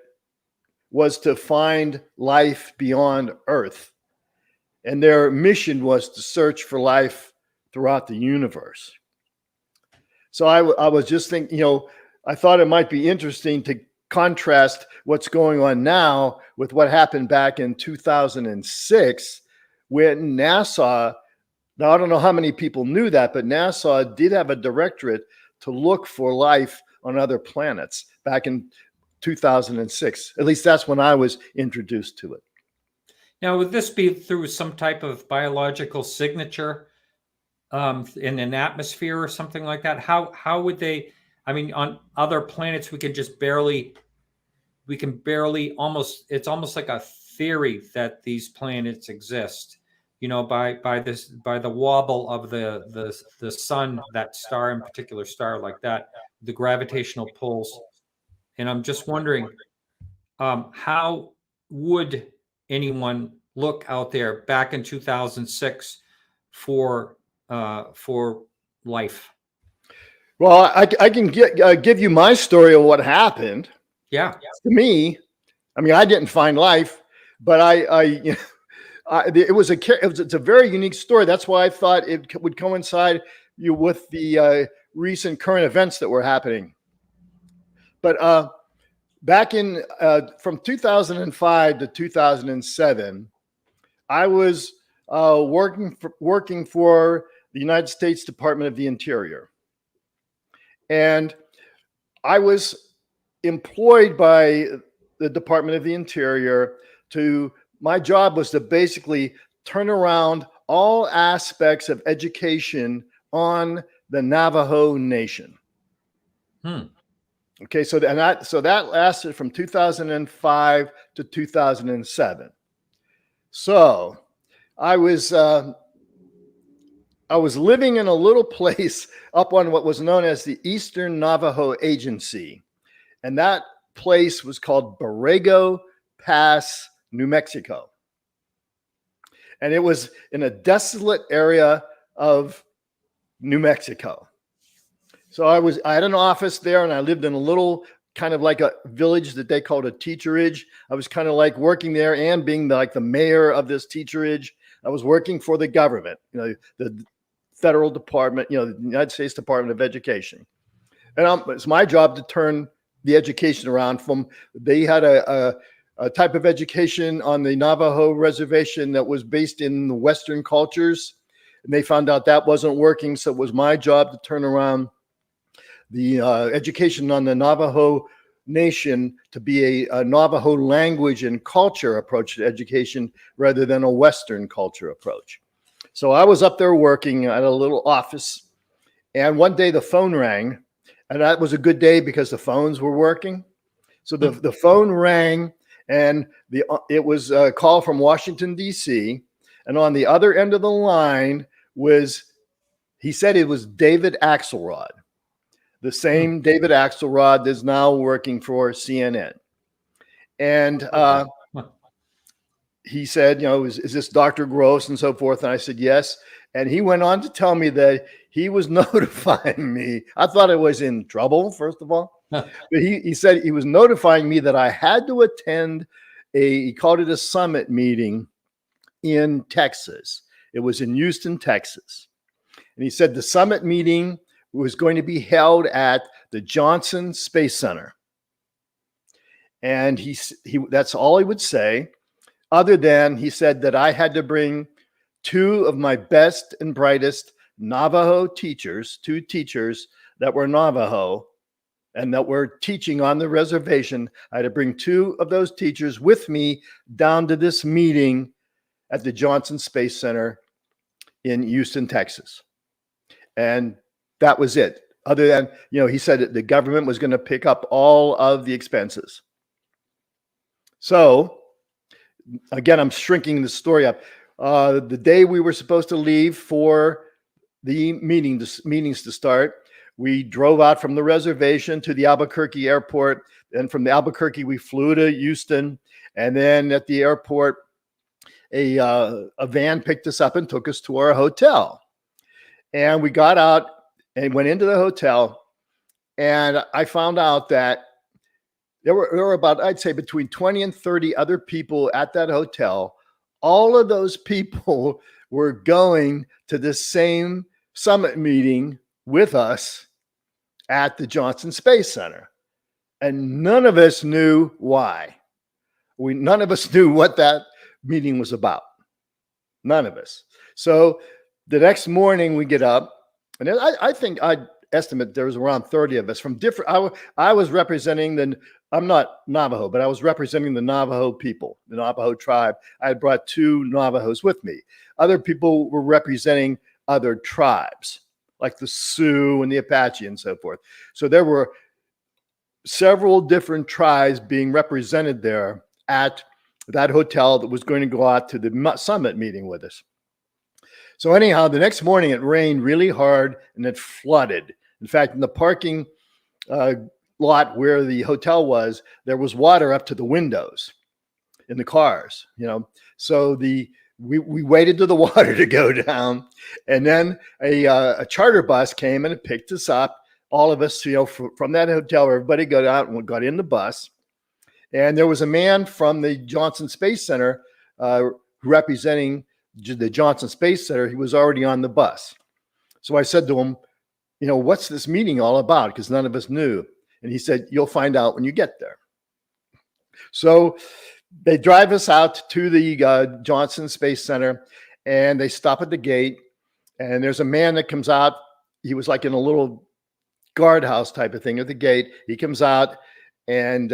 Speaker 2: was to find life beyond Earth. And their mission was to search for life throughout the universe. So I was just thinking, I thought it might be interesting to contrast what's going on now with what happened back in 2006 when NASA, now I don't know how many people knew that, but NASA did have a directorate to look for life on other planets back in 2006. At least that's when I was introduced to it.
Speaker 1: Now, would this be through some type of biological signature in an atmosphere or something like that? How would they? I mean, on other planets, we can barely almost. It's almost like a theory that these planets exist. By the wobble of the sun, that star in particular, star like that, the gravitational pulls. And I'm just wondering, how would anyone look out there back in 2006 for life?
Speaker 2: Well, I can give you my story of what happened.
Speaker 1: Yeah.
Speaker 2: To me, I mean, I didn't find life, but It's a very unique story. That's why I thought it would coincide with the recent current events that were happening. But back in from 2005 to 2007, I was working for the United States Department of the Interior, and I was employed by the Department of the Interior my job was to basically turn around all aspects of education on the Navajo Nation. Okay, so that lasted from 2005 to 2007. So I was living in a little place up on what was known as the Eastern Navajo Agency, and that place was called Borrego Pass, New Mexico. And it was in a desolate area of New Mexico. So I had an office there, and I lived in a little kind of like a village that they called a teacherage. I was kind of like working there and being like the mayor of this teacherage. I was working for the government, the federal department, the United States Department of Education. And it's my job to turn the education around they had a type of education on the Navajo reservation that was based in the Western cultures. And they found out that wasn't working. So it was my job to turn around the education on the Navajo Nation to be a Navajo language and culture approach to education rather than a Western culture approach. So I was up there working at a little office, and one day the phone rang, and that was a good day because the phones were working. So the phone rang, and it was a call from Washington, D.C., and on the other end of the line he said it was David Axelrod, the same David Axelrod that's now working for CNN. And he said, is this Dr. Gross and so forth? And I said, yes. And he went on to tell me that he was notifying me. I thought I was in trouble, first of all. But he said he was notifying me that I had to attend he called it a summit meeting in Texas. It was in Houston, Texas. And he said the summit meeting was going to be held at the Johnson Space Center. And that's all he would say, other than he said that I had to bring two of my best and brightest Navajo teachers, two teachers that were Navajo and that were teaching on the reservation. I had to bring two of those teachers with me down to this meeting at the Johnson Space Center in Houston, Texas. And that was it. Other than, he said that the government was going to pick up all of the expenses. So again, I'm shrinking the story up. The day we were supposed to leave for the meetings to start, we drove out from the reservation to the Albuquerque airport. And from the Albuquerque, we flew to Houston. And then at the airport, a van picked us up and took us to our hotel. And we got out and went into the hotel. And I found out that there were about, I'd say, between 20 and 30 other people at that hotel. All of those people were going to the same summit meeting with us at the Johnson Space Center. And none of us knew why. None of us knew what that meeting was about. None of us. So the next morning we get up, and I think I'd estimate there was around 30 of us from different, I was representing I'm not Navajo, but I was representing the Navajo people, the Navajo tribe. I had brought two Navajos with me. Other people were representing other tribes, like the Sioux and the Apache and so forth. So there were several different tribes being represented there at that hotel that was going to go out to the summit meeting with us. So anyhow, the next morning it rained really hard and it flooded. In fact, in the parking lot where the hotel was, there was water up to the windows in the cars, So we waited till the water to go down, and then a charter bus came and it picked us up, all of us, from that hotel. Everybody got out and got in the bus, and there was a man from the Johnson Space Center representing the Johnson Space Center, he was already on the bus. So I said to him, you know, what's this meeting all about? Because none of us knew. And he said, you'll find out when you get there. So they drive us out to the Johnson Space Center, and they stop at the gate. And there's a man that comes out. He was like in a little guardhouse type of thing at the gate. He comes out and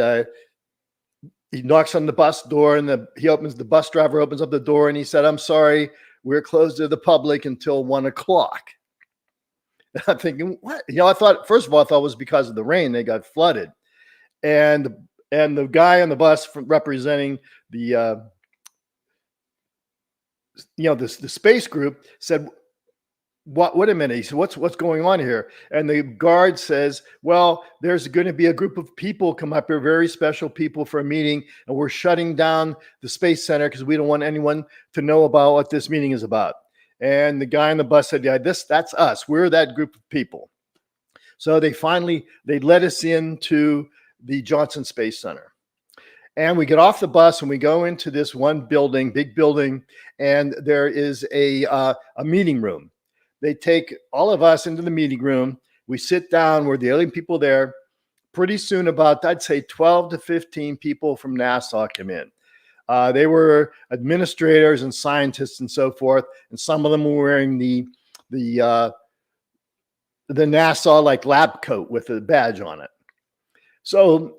Speaker 2: he knocks on the bus door, and the bus driver opens up the door, and he said, I'm sorry, we're closed to the public until 1 o'clock. I'm thinking, what? You know, I thought, first of all, I thought it was because of the rain, they got flooded. And the guy on the bus representing the, the space group said, wait a minute. He said, what's going on here? And the guard says, well, there's going to be a group of people come up here, very special people for a meeting, and we're shutting down the Space Center because we don't want anyone to know about what this meeting is about. And the guy on the bus said, yeah, that's us. We're that group of people. So they let us into the Johnson Space Center. And we get off the bus and we go into this one building, big building, and there is a meeting room. They take all of us into the meeting room. We sit down. We're the only people there. Pretty soon, about, I'd say 12 to 15 people from NASA come in. They were administrators and scientists and so forth. And some of them were wearing the NASA like lab coat with a badge on it. So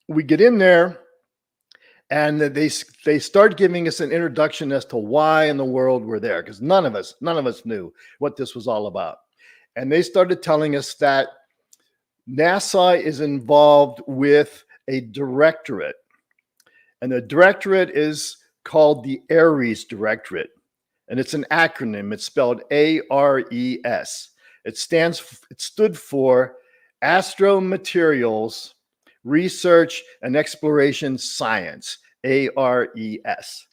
Speaker 2: we get in there, and they start giving us an introduction as to why in the world we're there, because none of us knew what this was all about. And they started telling us that NASA is involved with a directorate, and the directorate is called the ARIES Directorate, and it's an acronym. It's spelled ARES. It stood for Astromaterials Research and Exploration Science, ARES.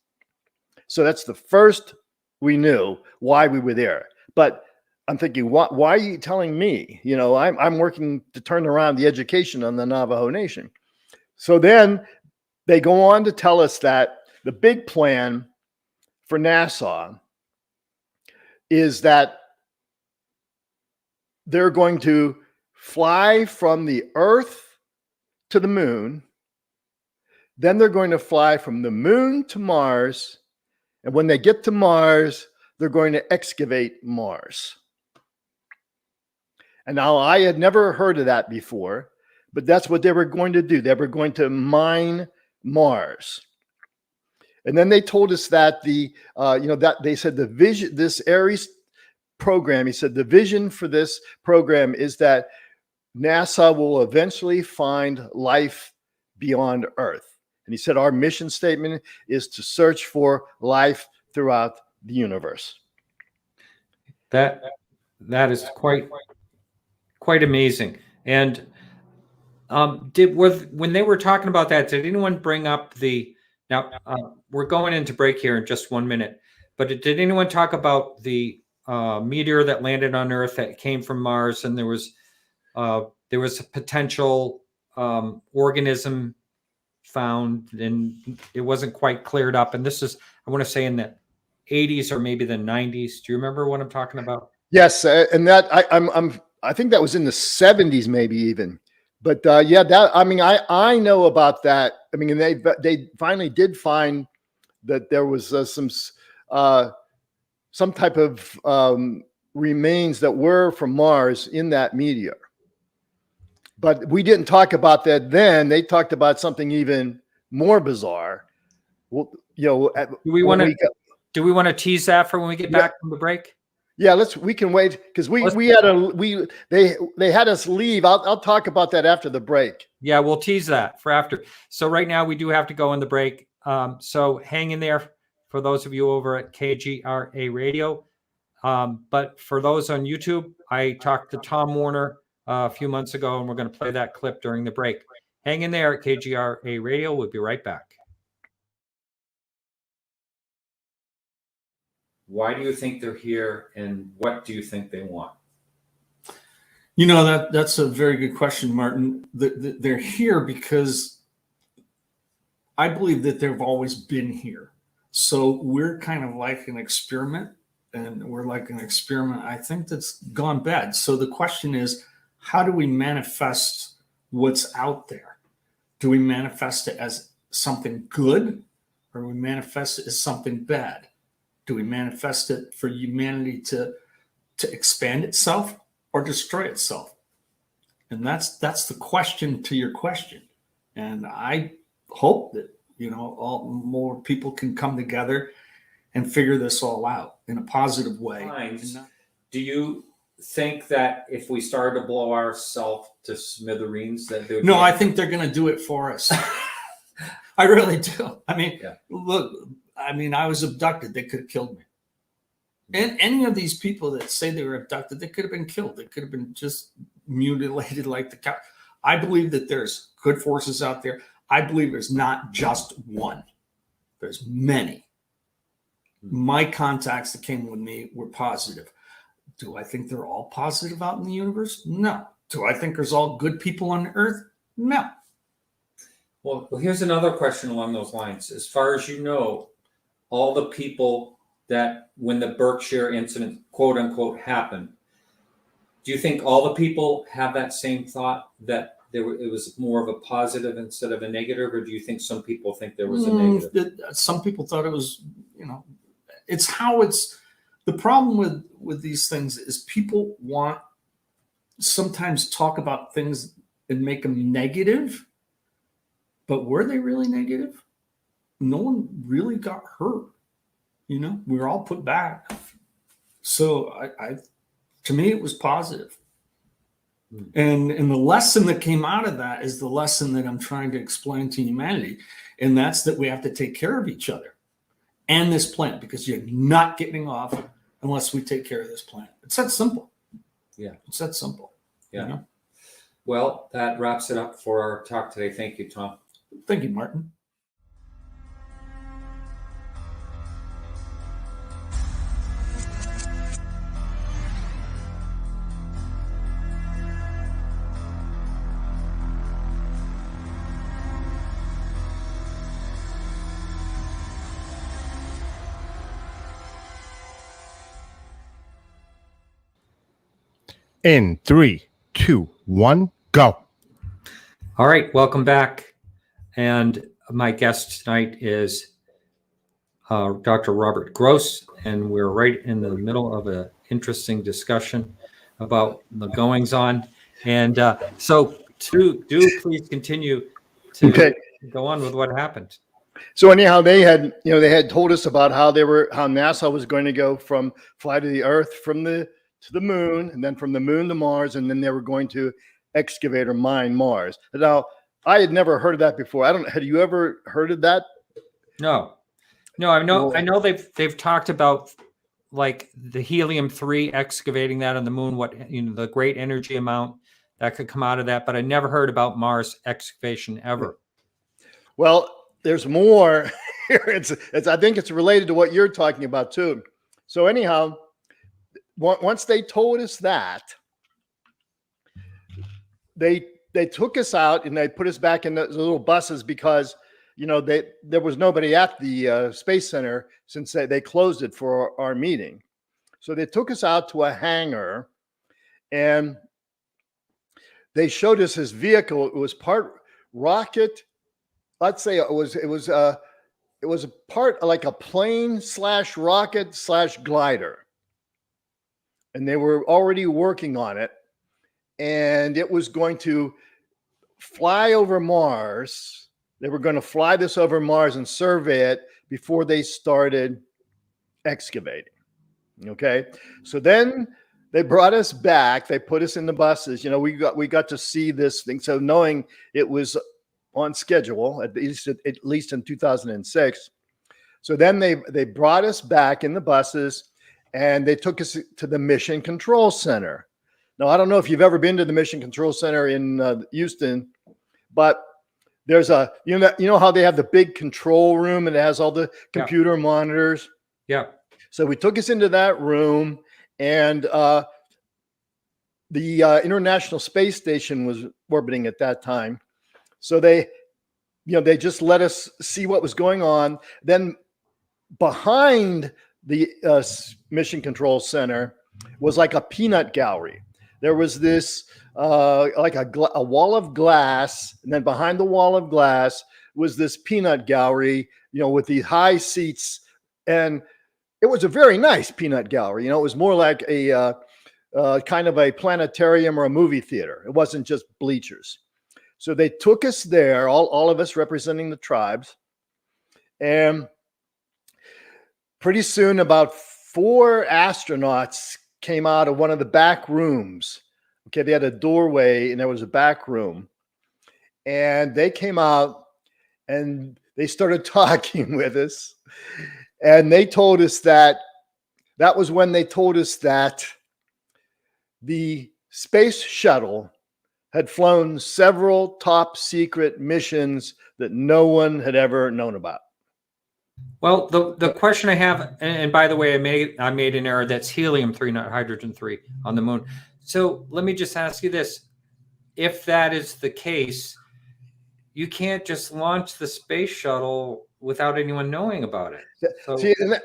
Speaker 2: So that's the first we knew why we were there. But I'm thinking, why are you telling me? You know, I'm working to turn around the education on the Navajo Nation. So then they go on to tell us that the big plan for NASA is that they're going to fly from the Earth to the moon. Then they're going to fly from the moon to Mars. And when they get to Mars, they're going to excavate Mars. And now I had never heard of that before, but that's what they were going to do. They were going to mine Mars. And then they told us that that they said the vision, this ARIES program, he said the vision for this program is that NASA will eventually find life beyond Earth. And he said our mission statement is to search for life throughout the universe.
Speaker 1: That is quite amazing. And when they were talking about that, did anyone bring up we're going into break here in just 1 minute, but did anyone talk about the meteor that landed on Earth that came from Mars, and there was a potential organism found, and it wasn't quite cleared up? And this is, I want to say, in the 80s or maybe the 90s. Do you remember what I'm talking about?
Speaker 2: Yes, and that I think that was in the 70s, maybe even. But I know about that. I mean, they finally did find that there was some type of remains that were from Mars in that meteor. But we didn't talk about that then. They talked about something even more bizarre. Well, do we want
Speaker 1: to tease that for when we get back from the break?
Speaker 2: Yeah, we can wait, because they had us leave. I'll talk about that after the break.
Speaker 1: Yeah, we'll tease that for after. So right now we do have to go in the break. So hang in there for those of you over at KGRA Radio. But for those on YouTube, I talked to Tom Warner a few months ago, and we're going to play that clip during the break. Hang in there at KGRA Radio. We'll be right back. Why do you think they're here, and what do you think they want?
Speaker 3: You know, that's a very good question, Martin. They're here because I believe that they've always been here. So we're kind of like an experiment, and we're like an experiment, I think, that's gone bad. So the question is, how do we manifest what's out there? Do we manifest it as something good, or do we manifest it as something bad? Do we manifest it for humanity to expand itself or destroy itself? And that's the question to your question. And I hope that, all more people can come together and figure this all out in a positive way.
Speaker 1: Do you think that if we started to blow ourselves to smithereens, that there would
Speaker 3: No,
Speaker 1: be
Speaker 3: I think they're going to do it for us. I really do. I mean, look, I was abducted. They could have killed me. And any of these people that say they were abducted, they could have been killed. They could have been just mutilated like the cow. I believe that there's good forces out there. I believe there's not just one. There's many. My contacts that came with me were positive. Do I think they're all positive out in the universe? No. Do I think there's all good people on Earth? No.
Speaker 1: Well, here's another question along those lines. As far as you know, all the people that when the Berkshire incident, quote unquote, happened, do you think all the people have that same thought that it was more of a positive instead of a negative, or do you think some people think there was a negative?
Speaker 3: Some people thought it was, it's how it's the problem with these things is people want sometimes talk about things and make them negative, but were they really negative? No one really got hurt. We were all put back. So I to me, it was positive. And the lesson that came out of that is the lesson that I'm trying to explain to humanity. And that's that we have to take care of each other and this planet, because you're not getting off unless we take care of this planet. It's that simple.
Speaker 1: Yeah.
Speaker 3: It's that simple.
Speaker 1: Yeah. Well, that wraps it up for our talk today. Thank you, Tom.
Speaker 3: Thank you, Martin.
Speaker 4: In 3, 2, 1, go.
Speaker 1: All right, welcome back. And my guest tonight is Dr. Robert Gross, and we're right in the middle of an interesting discussion about the goings on. And so do please continue to go on with what happened.
Speaker 2: So anyhow, they had told us about how NASA was going to go fly to the Earth to the moon, and then from the moon to Mars, and then they were going to excavate or mine Mars. Now, I had never heard of that before. Had you ever heard of that?
Speaker 1: No, I know they've talked about like the helium-3 excavating that on the moon, the great energy amount that could come out of that, but I never heard about Mars excavation ever.
Speaker 2: Well, there's more here. I think it's related to what you're talking about too. So anyhow, once they told us that, they took us out and they put us back in those little buses because there was nobody at the Space Center since they closed it for our meeting. So they took us out to a hangar and they showed us his vehicle. It was part rocket. Let's say it was a part like a plane / rocket / glider. And they were already working on it. And it was going to fly over Mars. They were going to fly this over Mars and survey it before they started excavating. Okay. So then they brought us back. They put us in the buses. We got to see this thing. So knowing it was on schedule, at least in 2006. So then they brought us back in the buses and they took us to the Mission Control Center. Now, I don't know if you've ever been to the Mission Control Center in Houston, but there's you know how they have the big control room and it has all the computer monitors.
Speaker 1: Yeah. So
Speaker 2: we took us into that room, and the International Space Station was orbiting at that time. So they just let us see what was going on. Then behind the Mission Control Center was like a peanut gallery. There was this like a wall of glass, and then behind the wall of glass was this peanut gallery, with the high seats, and it was a very nice peanut gallery. It was more like a kind of a planetarium or a movie theater. It wasn't just bleachers. So they took us there, all of us representing the tribes, and pretty soon about 4 astronauts came out of one of the back rooms. Okay, they had a doorway and there was a back room, and they came out and they started talking with us, and they told us that was when they told us that the space shuttle had flown several top secret missions that no one had ever known about.
Speaker 1: Well, the question I have, and by the way, I made an error. That's helium-3, not hydrogen-3 on the moon. So let me just ask you this. If that is the case, you can't just launch the space shuttle without anyone knowing about it. So,
Speaker 2: see, and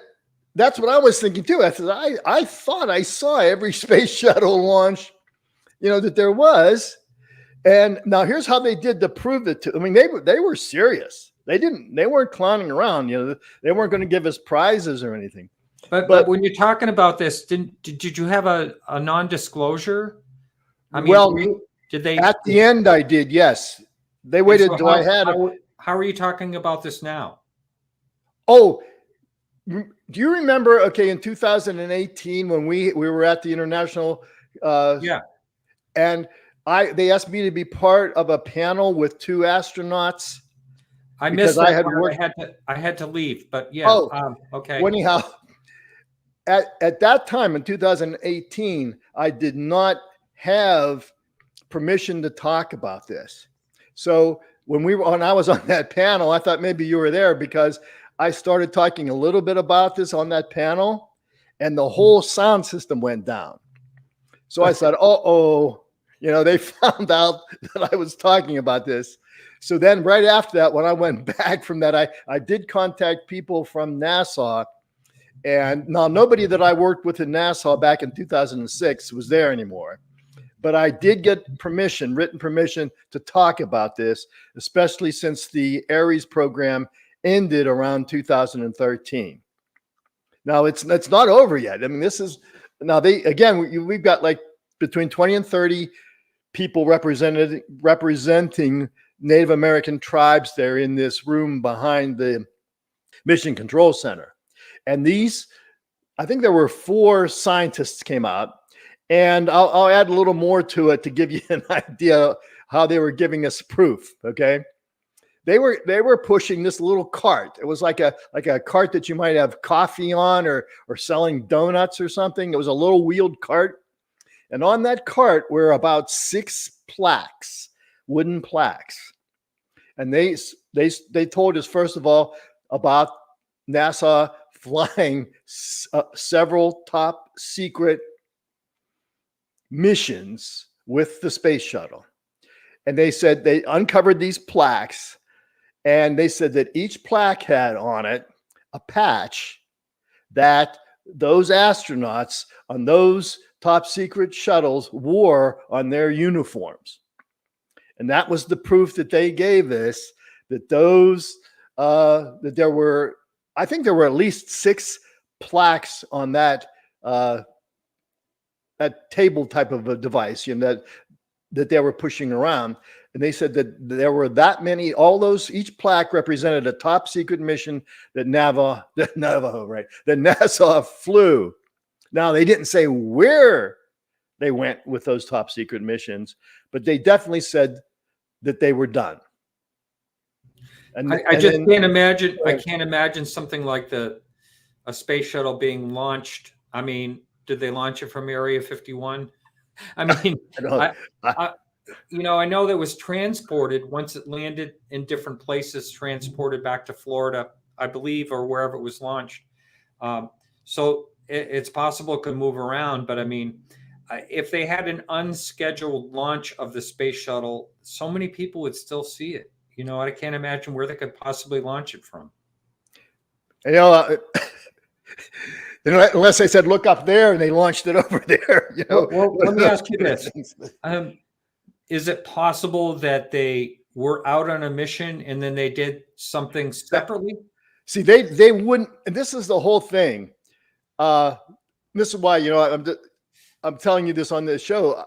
Speaker 2: that's what I was thinking too. I said, I thought I saw every space shuttle launch, that there was. And now here's how they did to prove it. I mean, they were serious. They weren't clowning around. They weren't going to give us prizes or anything.
Speaker 1: But when you're talking about this, did you have a non-disclosure? I mean,
Speaker 2: well,
Speaker 1: did they
Speaker 2: at the end? I did. Yes, they waited till I had.
Speaker 1: How are you talking about this now?
Speaker 2: Oh, do you remember? Okay, in 2018 when we were at the international,
Speaker 1: Yeah,
Speaker 2: and they asked me to be part of a panel with 2 astronauts.
Speaker 1: I missed that. I had to leave, but yeah. Okay.
Speaker 2: Anyhow, at that time in 2018, I did not have permission to talk about this. So when I was on that panel, I thought maybe you were there, because I started talking a little bit about this on that panel, and the whole sound system went down. So I said, they found out that I was talking about this. So then right after that, when I went back from that, I did contact people from NASA. And now nobody that I worked with in NASA back in 2006 was there anymore. But I did get written permission to talk about this, especially since the ARIES program ended around 2013. Now it's not over yet. I mean, we've got like between 20 and 30 people representing Native American tribes there in this room behind the Mission Control Center. And I think there were 4 scientists came out, and I'll add a little more to it to give you an idea how they were giving us proof. Okay. They were pushing this little cart. It was like a cart that you might have coffee on or selling donuts or something. It was a little wheeled cart. And on that cart were about 6 plaques, wooden plaques. And they told us, first of all, about NASA flying several top secret missions with the space shuttle. And they said they uncovered these plaques, and they said that each plaque had on it a patch that those astronauts on those top secret shuttles wore on their uniforms. And that was the proof that they gave us that that there were, I think there were at least 6 plaques on that table type of a device, that they were pushing around. And they said that there were that many, each plaque represented a top secret mission that NASA flew. Now, they didn't say where they went with those top secret missions, but they definitely said that they were done. And
Speaker 1: I can't imagine. I can't imagine something like a space shuttle being launched. I mean, did they launch it from Area 51? I mean, I know that was transported once it landed in different places, transported back to Florida, I believe, or wherever it was launched. So it's possible it could move around, but I mean, if they had an unscheduled launch of the space shuttle, so many people would still see it. I can't imagine where they could possibly launch it from.
Speaker 2: Unless they said, look up there, and they launched it over there. You know?
Speaker 1: Well, let me ask you this. Is it possible that they were out on a mission and then they did something separately?
Speaker 2: See, they wouldn't, and this is the whole thing. This is why, you know, I'm telling you this on this show.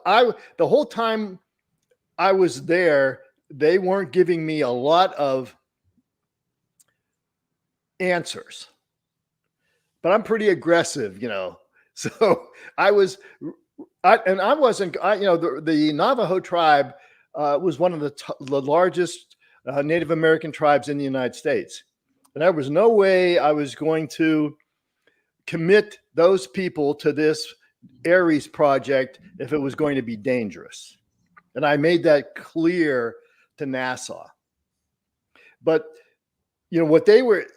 Speaker 2: The whole time I was there, they weren't giving me a lot of answers, but I'm pretty aggressive, you know. So I wasn't, you know, the Navajo tribe was one of the largest Native American tribes in the United States. And there was no way I was going to commit those people to this ARIES project if it was going to be dangerous. And I made that clear to NASA. But, you know, what they were,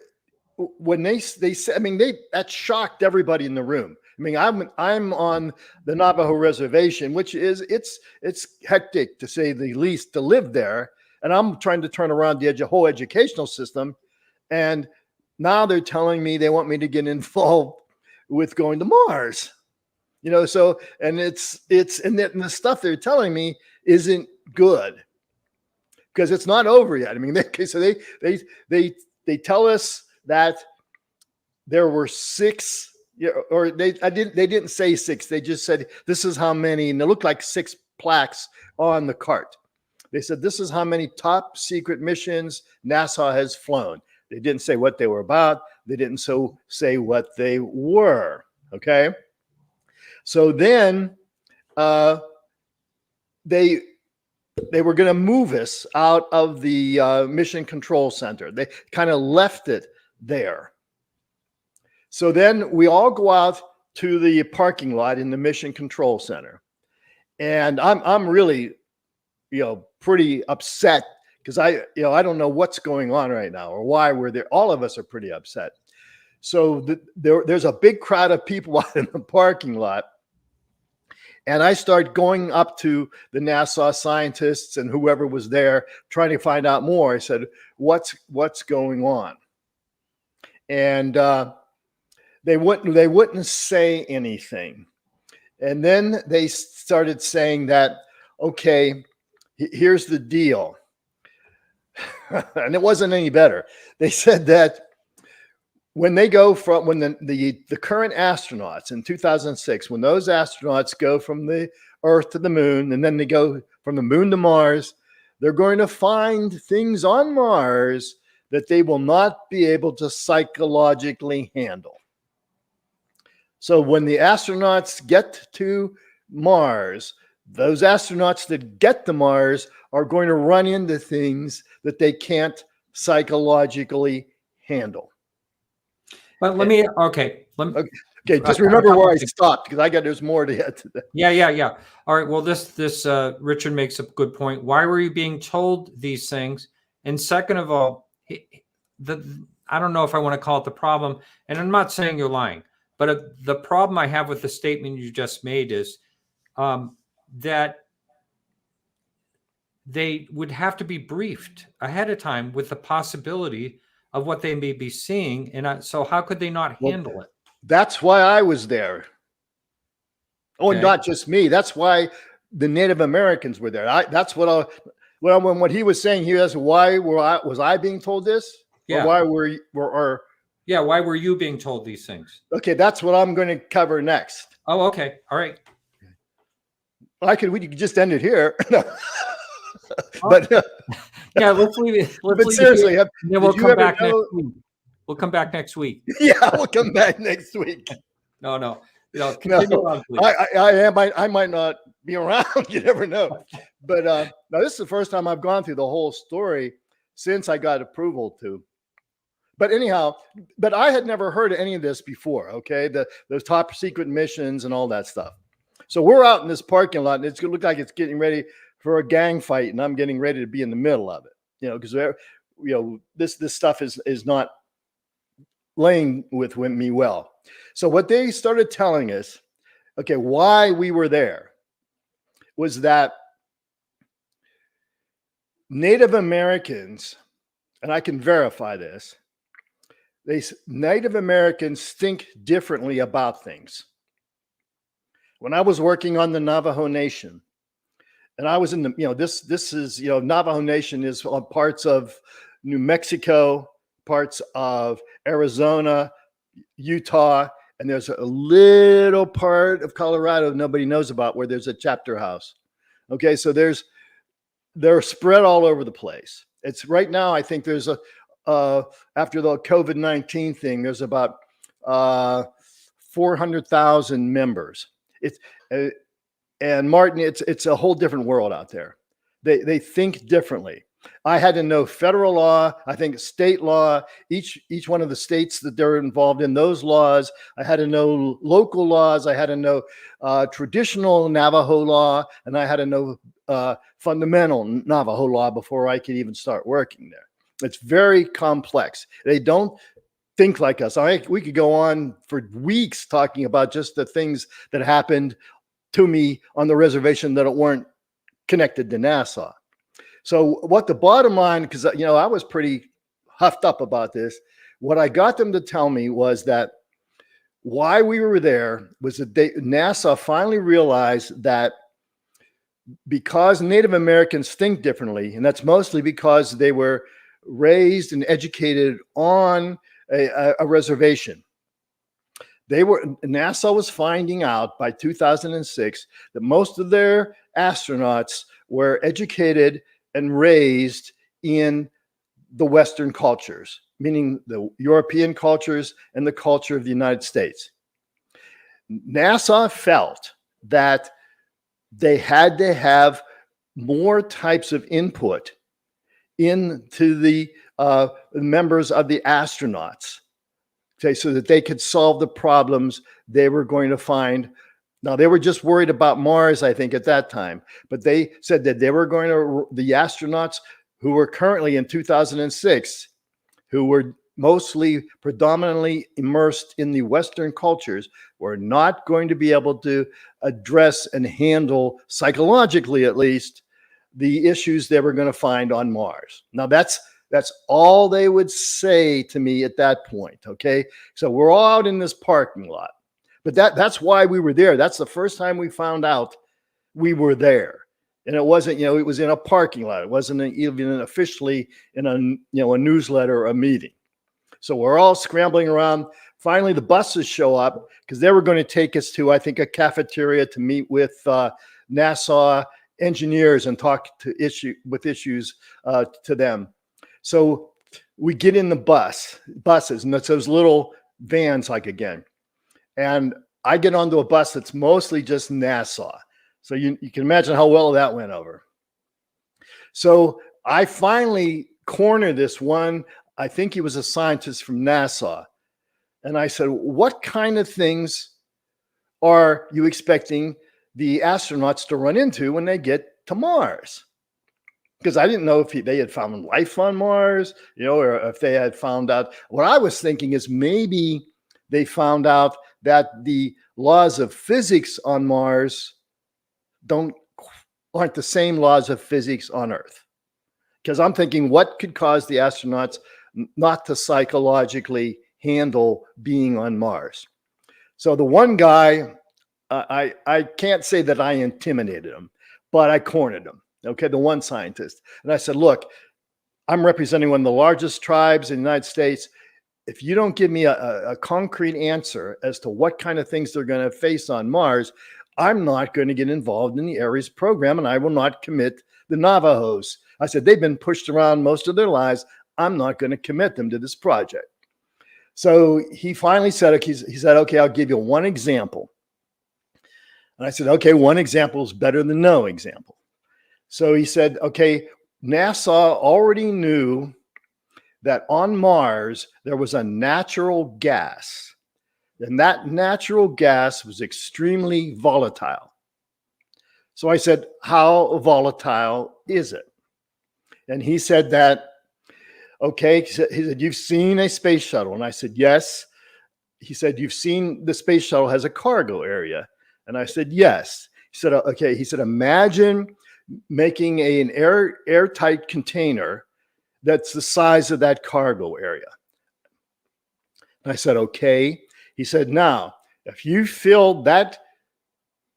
Speaker 2: when they said, I mean, that shocked everybody in the room. I mean, I'm on the Navajo reservation, which is, it's hectic to say the least to live there. And I'm trying to turn around the whole educational system. And now they're telling me they want me to get involved with going to Mars, you know. So, and and the stuff they're telling me isn't good because it's not over yet. I mean, they tell us that there were 6, or they didn't say 6. They just said this is how many, and it looked like 6 plaques on the cart. They said this is how many top secret missions NASA has flown. They didn't say what they were about. They didn't say what they were. Okay. So then they were going to move us out of the Mission Control Center. They kind of left it there. So then we all go out to the parking lot in the Mission Control Center. And I'm really, you know, pretty upset because I don't know what's going on right now or why we're there. All of us are pretty upset. So there's a big crowd of people out in the parking lot. And I start going up to the NASA scientists and whoever was there trying to find out more. I said, what's going on? And they wouldn't say anything. And then they started saying that, okay, here's the deal. And it wasn't any better. They said that when they go from, when the current astronauts in 2006, when those astronauts go from the Earth to the moon, and then they go from the moon to Mars, they're going to find things on Mars that they will not be able to psychologically handle. So when the astronauts get to Mars, those astronauts that get to Mars are going to run into things that they can't psychologically handle.
Speaker 1: But okay.
Speaker 2: Just remember where I stopped because there's more to get to that.
Speaker 1: Yeah. All right. Well, this Richard makes a good point. Why were you being told these things? And second of all, I don't know if I want to call it the problem, and I'm not saying you're lying, but the problem I have with the statement you just made is that they would have to be briefed ahead of time with the possibility of what they may be seeing. And so how could they not handle it?
Speaker 2: That's why I was there. Oh, okay. And not just me. That's why the Native Americans were there. That's what when he was saying, he asked, why was I being told this?
Speaker 1: Yeah.
Speaker 2: Or
Speaker 1: why were you being told these things?
Speaker 2: Okay. That's what I'm going to cover next.
Speaker 1: Oh, okay. All right.
Speaker 2: We could just end it here.
Speaker 1: But yeah, let's leave it.
Speaker 2: But seriously,
Speaker 1: then we'll come back next week. We'll come back next week.
Speaker 2: Yeah, we'll come back next week.
Speaker 1: No. Continue on, please.
Speaker 2: I might not be around. You never know. But now this is the first time I've gone through the whole story since I got approval to. But anyhow, I had never heard of any of this before. Okay, those top secret missions and all that stuff. So we're out in this parking lot, and it's going to look like it's getting ready for a gang fight, and I'm getting ready to be in the middle of it. Because this stuff is not laying with me well. So what they started telling us, okay, why we were there was that Native Americans, and I can verify this, Native Americans think differently about things. When I was working on the Navajo Nation, and I was in the, this is, Navajo Nation is on parts of New Mexico, parts of Arizona, Utah, and there's a little part of Colorado nobody knows about where there's a chapter house. Okay, so they're spread all over the place. It's right now, I think there's after the COVID-19 thing, there's about 400,000 members. And Martin, it's a whole different world out there. They think differently. I had to know federal law, I think state law, each one of the states that they're involved in, those laws. I had to know local laws. I had to know traditional Navajo law, and I had to know fundamental Navajo law before I could even start working there. It's very complex. They don't think like us. We could go on for weeks talking about just the things that happened to me on the reservation that weren't connected to Nassau. So what the bottom line, because I was pretty huffed up about this, what I got them to tell me was that why we were there was that NASA finally realized that because Native Americans think differently, and that's mostly because they were raised and educated on a reservation. NASA was finding out by 2006 that most of their astronauts were educated and raised in the Western cultures, meaning the European cultures and the culture of the United States. NASA felt that they had to have more types of input into the members of the astronauts, okay, so that they could solve the problems they were going to find. Now, they were just worried about Mars, I think, at that time, but they said that they were the astronauts who were currently in 2006, who were predominantly immersed in the Western cultures, were not going to be able to address and handle, psychologically at least, the issues they were going to find on Mars. Now, that's all they would say to me at that point, okay? So we're all out in this parking lot. But that's why we were there. That's the first time we found out we were there. And it wasn't, it was in a parking lot. It wasn't even officially in a newsletter or a meeting. So we're all scrambling around. Finally, the buses show up because they were going to take us to, I think, a cafeteria to meet with NASA engineers and talk with issues to them. So we get in the buses, and it's those little vans, like, again. And I get onto a bus that's mostly just NASA. So you can imagine how well that went over. So I finally corner this one. I think he was a scientist from NASA. And I said, what kind of things are you expecting the astronauts to run into when they get to Mars? Because I didn't know if they had found life on Mars, or if they had found out. What I was thinking is maybe they found out that the laws of physics on Mars aren't the same laws of physics on Earth. Because I'm thinking, what could cause the astronauts not to psychologically handle being on Mars? So the one guy, I can't say that I intimidated him, but I cornered him. Okay, the one scientist. And I said, look, I'm representing one of the largest tribes in the United States. If you don't give me a concrete answer as to what kind of things they're going to face on Mars, I'm not going to get involved in the ARIES program, and I will not commit the Navajos. I said, they've been pushed around most of their lives. I'm not going to commit them to this project. So he finally said, he said, okay, I'll give you one example. And I said, okay, one example is better than no example. So he said, okay, NASA already knew that on Mars, there was a natural gas, and that natural gas was extremely volatile. So I said, how volatile is it? And he said that, okay, he said, you've seen a space shuttle. And I said, yes. He said, you've seen the space shuttle has a cargo area. And I said, yes. He said, okay. He said, imagine making an airtight container that's the size of that cargo area. I said, okay. He said, now, if you fill that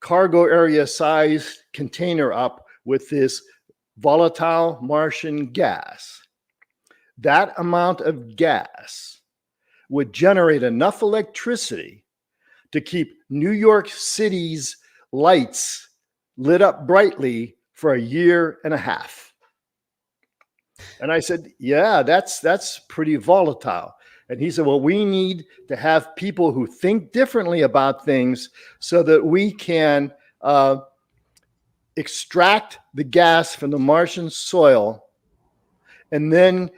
Speaker 2: cargo area size container up with this volatile Martian gas, that amount of gas would generate enough electricity to keep New York City's lights lit up brightly for a year and a half. And I said, yeah, that's pretty volatile. And he said, well, we need to have people who think differently about things so that we can extract the gas from the Martian soil and then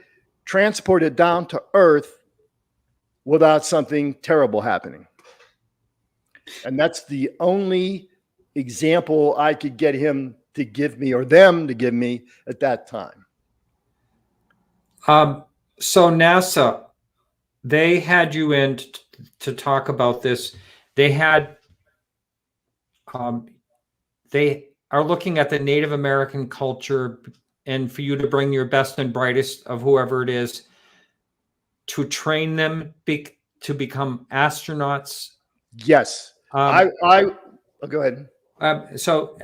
Speaker 2: transport it down to Earth without something terrible happening. And that's the only example I could get him to give me, or them to give me, at that time.
Speaker 1: So NASA, they had you in to talk about this. They had, they are looking at the Native American culture, and for you to bring your best and brightest of whoever it is to train them to become astronauts.
Speaker 2: Yes. Oh, go ahead.
Speaker 1: So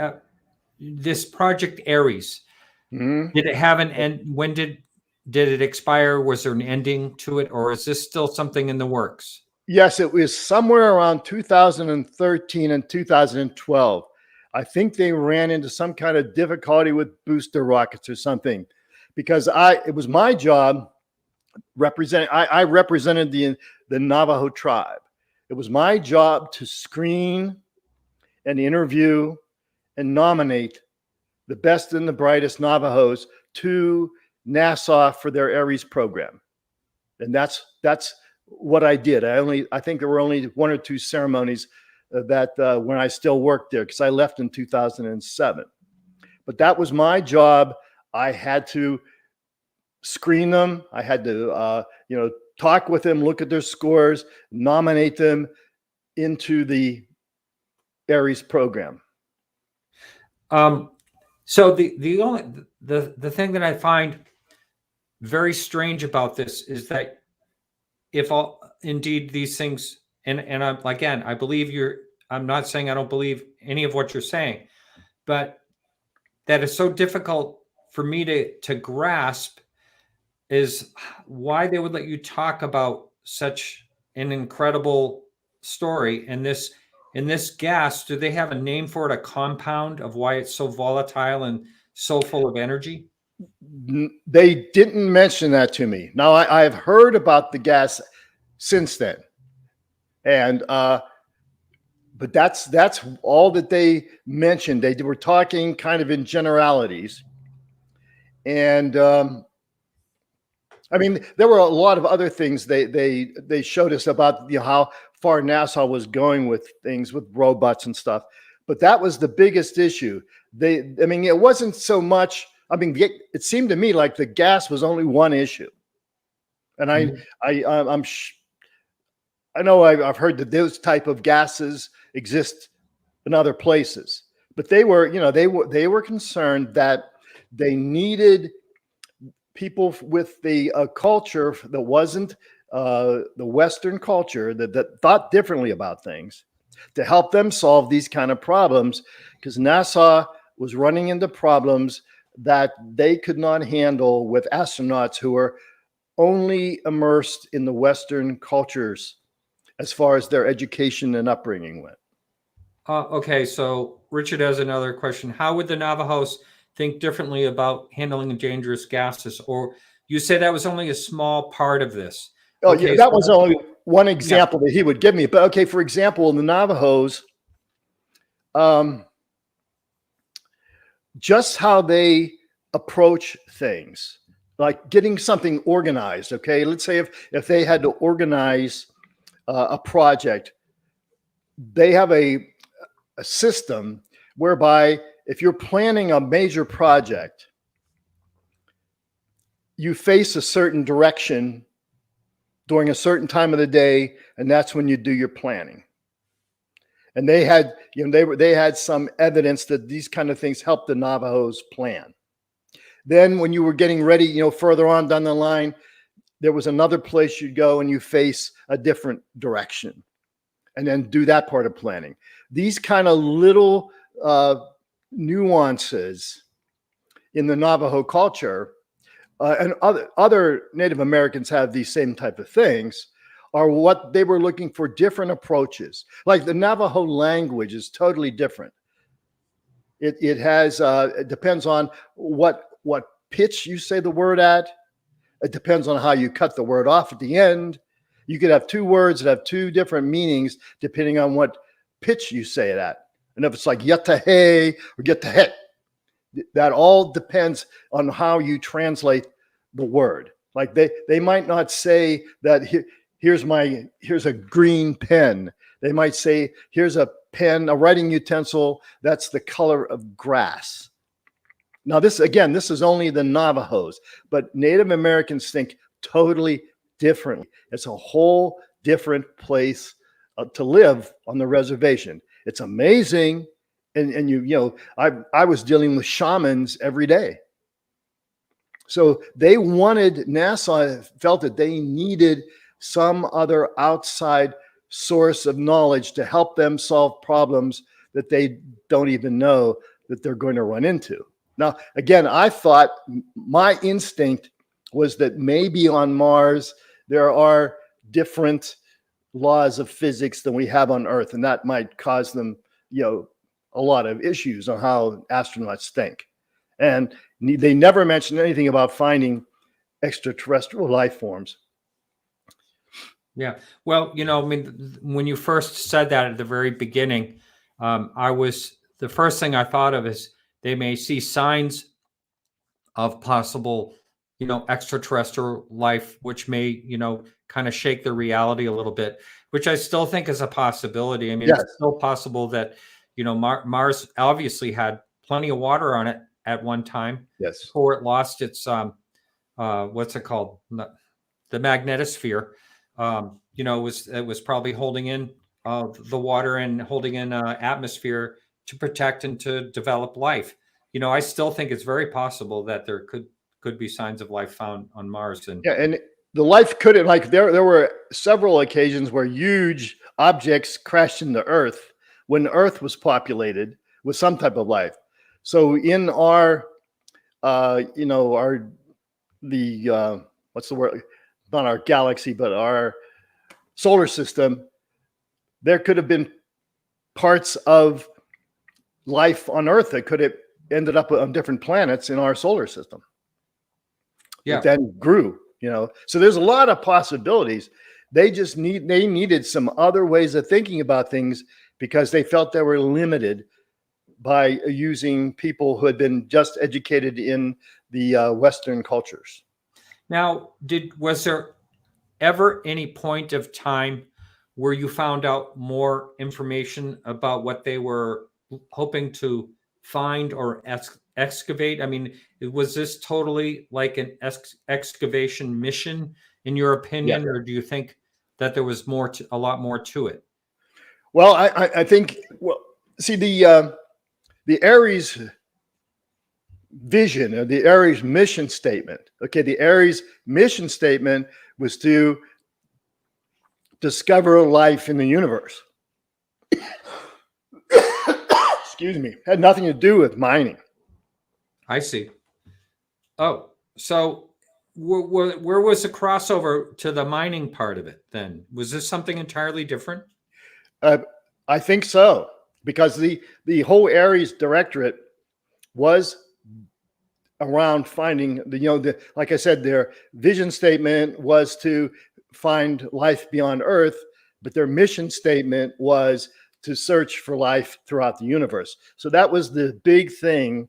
Speaker 1: this project ARIES, did it have an end? When did it expire? Was there an ending to it, or is this still something in the works?
Speaker 2: Yes, it was somewhere around 2013 and 2012. I think they ran into some kind of difficulty with booster rockets or something, because it was my job representing. I represented the Navajo tribe. It was my job to screen and interview and nominate the best and the brightest Navajos to NASA for their ARIES program. And that's what I did. I think there were only one or two ceremonies that when I still worked there, because I left in 2007. But that was my job. I had to screen them. I had to talk with them, look at their scores, nominate them into the ARIES program.
Speaker 1: So the thing that I find very strange about this is that if indeed these things, and I believe I'm not saying I don't believe any of what you're saying, but that is so difficult for me to grasp is why they would let you talk about such an incredible story. And this gas, do they have a name for it, a compound of why it's so volatile and so full of energy?
Speaker 2: They didn't mention that to me. Now I've heard about the gas since then, and but that's all that they mentioned. They were talking kind of in generalities, and I mean, there were a lot of other things they showed us about how far NASA was going with things with robots and stuff, but that was the biggest issue. It wasn't so much. I mean, it seemed to me like the gas was only one issue, and I know I've heard that those type of gases exist in other places, but they were concerned that they needed people with the culture that wasn't the Western culture that thought differently about things to help them solve these kind of problems, because NASA was running into problems that they could not handle with astronauts who were only immersed in the Western cultures as far as their education and upbringing went.
Speaker 1: Okay, so Richard has another question. How would the Navajos think differently about handling dangerous gases? Or you say that was only a small part of this.
Speaker 2: Oh,
Speaker 1: okay,
Speaker 2: yeah, that was only one example that he would give me. But okay, for example, in the Navajos, just how they approach things, like getting something organized. Okay, let's say if they had to organize a project, they have a system whereby if you're planning a major project, you face a certain direction during a certain time of the day, and that's when you do your planning. And they had, they had some evidence that these kind of things helped the Navajos plan. Then when you were getting ready, further on down the line, there was another place you'd go and you face a different direction, and then do that part of planning. These kind of little nuances in the Navajo culture, and other Native Americans have these same type of things, are what they were looking for, different approaches. Like the Navajo language is totally different. It has, it depends on what pitch you say the word at. It depends on how you cut the word off at the end. You could have two words that have two different meanings depending on what pitch you say it at. And if it's like yetahe or get-to-het, that all depends on how you translate the word. Like they might not say that here's a green pen. They might say, here's a pen, a writing utensil that's the color of grass. Now this is only the Navajos, but Native Americans think totally differently. It's a whole different place to live on the reservation. It's amazing. And you know, I was dealing with shamans every day. So NASA felt that they needed some other outside source of knowledge to help them solve problems that they don't even know that they're going to run into. Now, again, I thought, my instinct was that maybe on Mars there are different laws of physics than we have on Earth, and that might cause them, you know, a lot of issues on how astronauts think. And they never mentioned anything about finding extraterrestrial life forms.
Speaker 1: Yeah. Well, you know, I mean, when you first said that at the very beginning, the first thing I thought of is they may see signs of possible, you know, extraterrestrial life, which may, you know, kind of shake the reality a little bit, which I still think is a possibility. I mean,
Speaker 2: Yes.
Speaker 1: It's still possible that, you know, Mars obviously had plenty of water on it at one time.
Speaker 2: Yes.
Speaker 1: Before it lost its, what's it called? The magnetosphere. You know, it was probably holding in the water and holding in atmosphere to protect and to develop life. You know, I still think it's very possible that there could be signs of life found on Mars. And
Speaker 2: yeah, and the life couldn't, like there were several occasions where huge objects crashed into Earth when Earth was populated with some type of life. So in our, you know, what's the word? Not our galaxy, but our solar system, there could have been parts of life on Earth that could have ended up on different planets in our solar system.
Speaker 1: yeah,
Speaker 2: It then grew, you know. So there's a lot of possibilities. They needed some other ways of thinking about things because they felt they were limited by using people who had been just educated in the Western cultures.
Speaker 1: Now, was there ever any point of time where you found out more information about what they were hoping to find or excavate? I mean, was this totally like an excavation mission, in your opinion,
Speaker 2: Yeah.
Speaker 1: or do you think that there was a lot more to it?
Speaker 2: Well, I think, well, see, the ARIES vision, or the ARIES mission statement. Okay, the ARIES mission statement was to discover life in the universe. Excuse me. Had nothing to do with mining.
Speaker 1: I see. Oh, so where was the crossover to the mining part of it then? Was this something entirely different?
Speaker 2: I think so, because the whole ARIES directorate was around finding like I said, their vision statement was to find life beyond Earth, but their mission statement was to search for life throughout the universe. So that was the big thing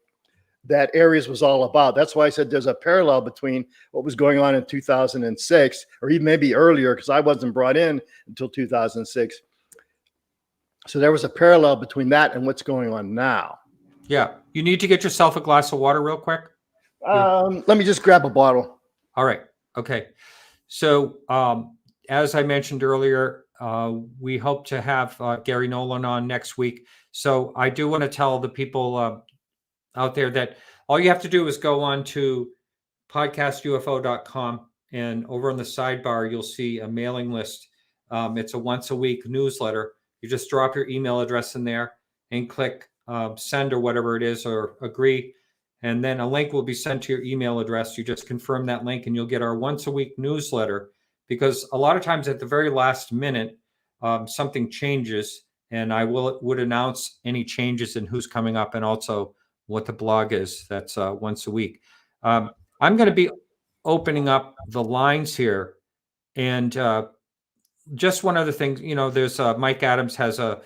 Speaker 2: that ARIES was all about. That's why I said there's a parallel between what was going on in 2006, or even maybe earlier, because I wasn't brought in until 2006. So there was a parallel between that and what's going on now.
Speaker 1: Yeah. You need to get yourself a glass of water real quick.
Speaker 2: Let me just grab a bottle.
Speaker 1: All right. Okay. So as I mentioned earlier, we hope to have Gary Nolan on next week. So I do want to tell the people out there that all you have to do is go on to podcastufo.com and over on the sidebar, you'll see a mailing list. It's a once a week newsletter. You just drop your email address in there and click send or whatever it is, or agree. And then a link will be sent to your email address. You just confirm that link and you'll get our once a week newsletter, because a lot of times at the very last minute, something changes, and I would announce any changes and who's coming up, and also what the blog is. That's once a week. I'm going to be opening up the lines here, and just one other thing. There's Mike Adams has a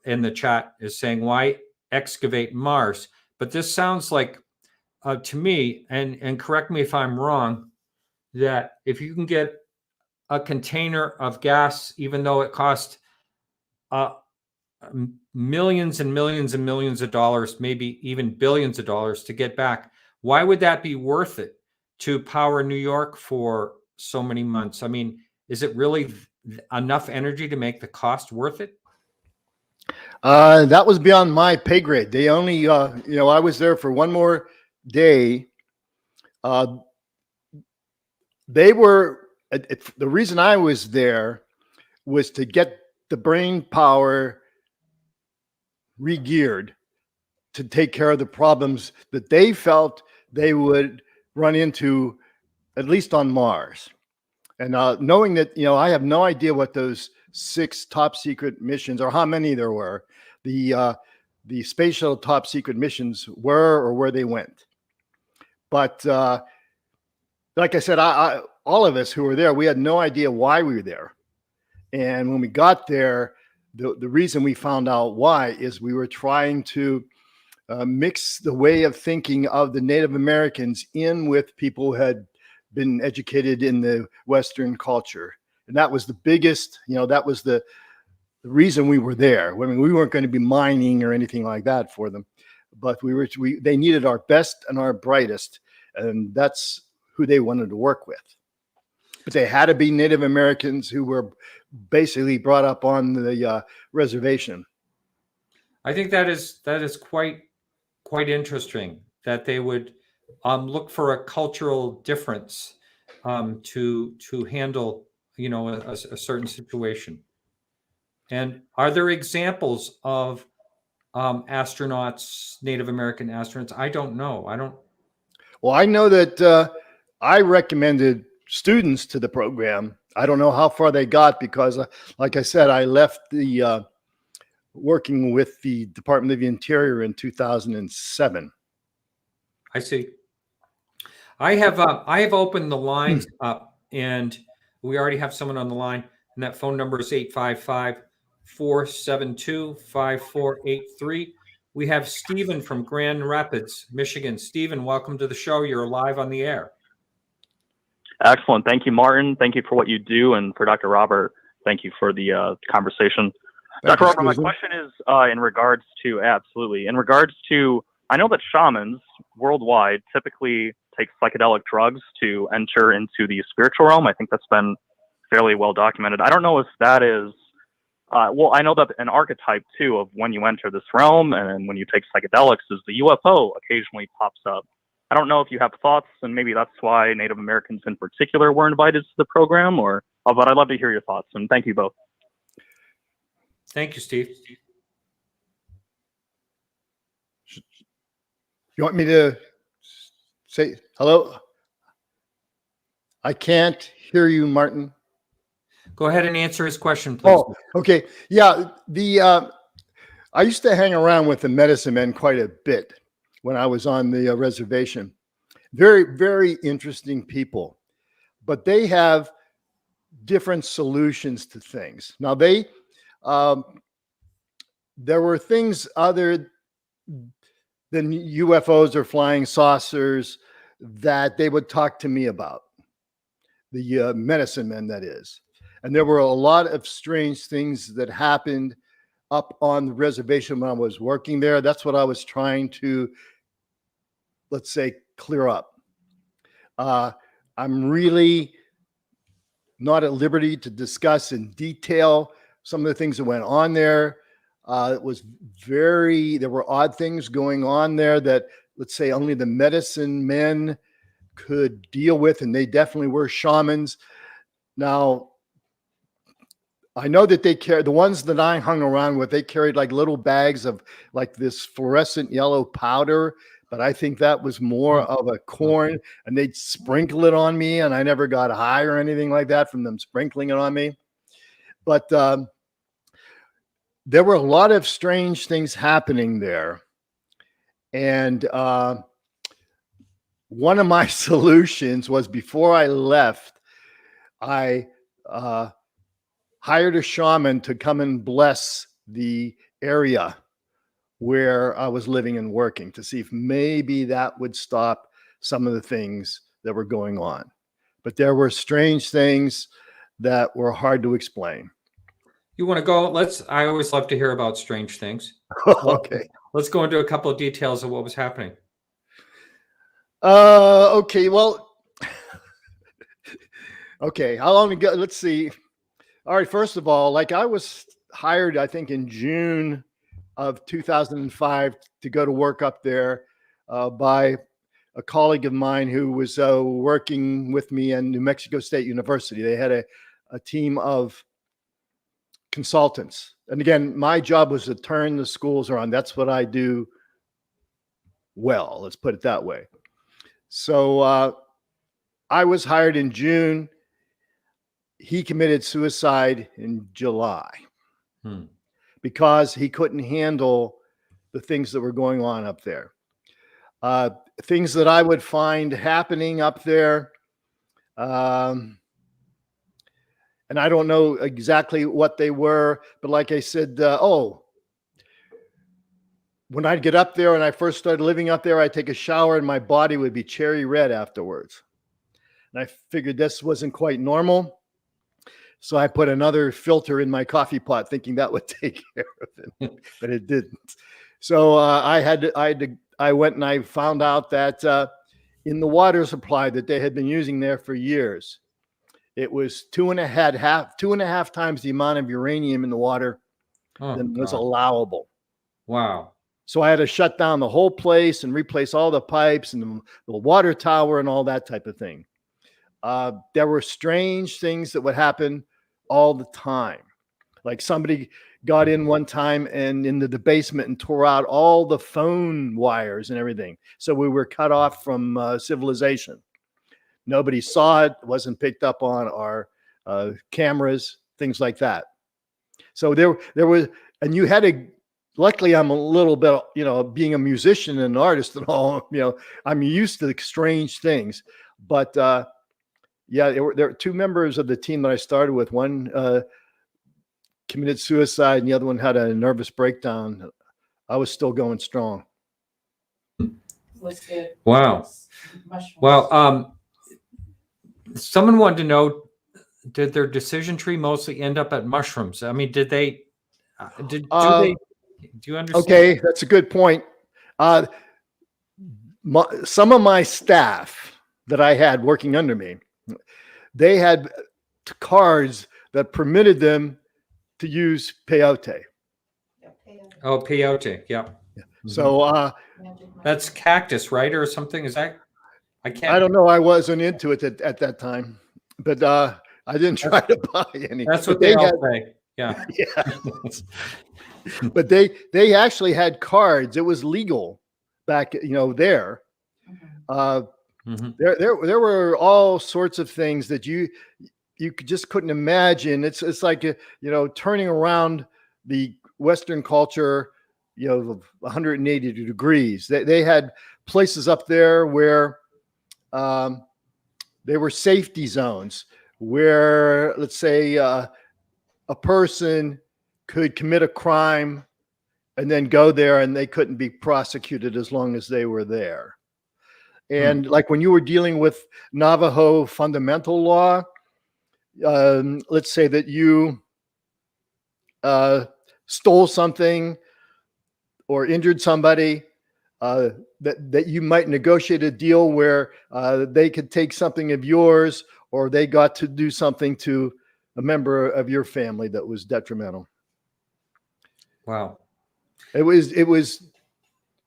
Speaker 1: in the chat is saying, why excavate Mars? But this sounds like to me, and correct me if I'm wrong, that if you can get a container of gas, even though it cost millions and millions and millions of dollars, maybe even billions of dollars to get back, why would that be worth it to power New York for so many months? I mean, is it really enough energy to make the cost worth it?
Speaker 2: That was beyond my pay grade. They only, I was there for one more day. They were, the reason I was there was to get the brain power re-geared to take care of the problems that they felt they would run into, at least on Mars. And knowing that, I have no idea what those 6 top secret missions, or how many there were, the space shuttle top secret missions were, or where they went. But like I said, all of us who were there, we had no idea why we were there. And when we got there, the reason we found out why is we were trying to mix the way of thinking of the Native Americans in with people who had been educated in the Western culture. And that was the biggest, that was the reason we were there. I mean, we weren't going to be mining or anything like that for them, but they needed our best and our brightest, and that's who they wanted to work with. But they had to be Native Americans who were basically brought up on the reservation.
Speaker 1: I think that is quite interesting that they would look for a cultural difference to handle a certain situation. And are there examples of astronauts, Native American astronauts? I don't know.
Speaker 2: Well, I know that I recommended students to the program. I don't know how far they got because, like I said, I left the working with the Department of the Interior in 2007.
Speaker 1: I see. I have opened the lines up, and we already have someone on the line, and that phone number is 855-472-5483. We have Stephen from Grand Rapids, Michigan. Stephen, welcome to the show. You're live on the air.
Speaker 5: Excellent. Thank you, Martin. Thank you for what you do. And for Dr. Robert, thank you for the conversation. Dr. Robert, my question is in regards to, I know that shamans worldwide typically take psychedelic drugs to enter into the spiritual realm. I think that's been fairly well documented. I don't know if that is, I know that an archetype too of when you enter this realm and when you take psychedelics is the UFO occasionally pops up. I don't know if you have thoughts, and maybe that's why Native Americans in particular were invited to the program, but I'd love to hear your thoughts, and thank you both.
Speaker 1: Thank you, Steve.
Speaker 2: You want me to say hello? I can't hear you, Martin.
Speaker 1: Go ahead and answer his question, please.
Speaker 2: Oh, okay. Yeah, I used to hang around with the medicine men quite a bit when I was on the reservation. Very, very interesting people, but they have different solutions to things. Now there were things other than UFOs or flying saucers that they would talk to me about, the medicine men, that is. And there were a lot of strange things that happened up on the reservation when I was working there. That's what I was trying to, let's say, clear up. I'm really not at liberty to discuss in detail some of the things that went on there. There were odd things going on there that, let's say, only the medicine men could deal with, and they definitely were shamans. Now, I know that they carried, the ones that I hung around with, they carried like little bags of like this fluorescent yellow powder, but I think that was more of a corn, and they'd sprinkle it on me, and I never got high or anything like that from them sprinkling it on me. But there were a lot of strange things happening there. And one of my solutions was, before I left, I hired a shaman to come and bless the area where I was living and working, to see if maybe that would stop some of the things that were going on. But there were strange things that were hard to explain.
Speaker 1: You want to go? I always love to hear about strange things.
Speaker 2: Okay.
Speaker 1: Let's go into a couple of details of what was happening.
Speaker 2: Okay. Well, okay. How long ago? Let's see. All right. First of all, like, I was hired, I think, in June of 2005 to go to work up there by a colleague of mine who was working with me in New Mexico State University. They had a team of consultants. And again, my job was to turn the schools around. That's what I do well, let's put it that way. So I was hired in June. He committed suicide in July because he couldn't handle the things that were going on up there. Things that I would find happening up there. And I don't know exactly what they were, but like I said, when I'd get up there and I first started living up there, I'd take a shower and my body would be cherry red afterwards. And I figured this wasn't quite normal. So I put another filter in my coffee pot thinking that would take care of it, but it didn't. So I went and I found out that in the water supply that they had been using there for years, it was 2.5 times the amount of uranium in the water than was allowable.
Speaker 1: Wow.
Speaker 2: So I had to shut down the whole place and replace all the pipes and the water tower and all that type of thing. There were strange things that would happen all the time. Like, somebody got in one time and into the basement and tore out all the phone wires and everything. So we were cut off from civilization. Nobody saw it. It wasn't picked up on our cameras, things like that. So there was, and you had to, luckily I'm a little bit, being a musician and an artist and all, I'm used to strange things. But yeah, there were two members of the team that I started with. One committed suicide and the other one had a nervous breakdown. I was still going strong.
Speaker 1: Wow. Well, someone wanted to know, did their decision tree mostly end up at mushrooms? I mean, did they, do you understand?
Speaker 2: Okay, that's a good point. Some of my staff that I had working under me, they had cards that permitted them to use peyote.
Speaker 1: Oh, peyote, yeah.
Speaker 2: So
Speaker 1: that's cactus, right, or something? Is that? I
Speaker 2: don't know. I wasn't into it at that time, but I didn't try to buy any.
Speaker 1: That's what they all say. Yeah.
Speaker 2: Yeah. But they actually had cards. It was legal back, there. There were all sorts of things that you just couldn't imagine. It's like turning around the Western culture, of 180 degrees. They had places up there where they were safety zones where, let's say, a person could commit a crime and then go there and they couldn't be prosecuted as long as they were there. And like when you were dealing with Navajo fundamental law, let's say that you stole something or injured somebody, that you might negotiate a deal where they could take something of yours, or they got to do something to a member of your family that was detrimental.
Speaker 1: Wow.
Speaker 2: It was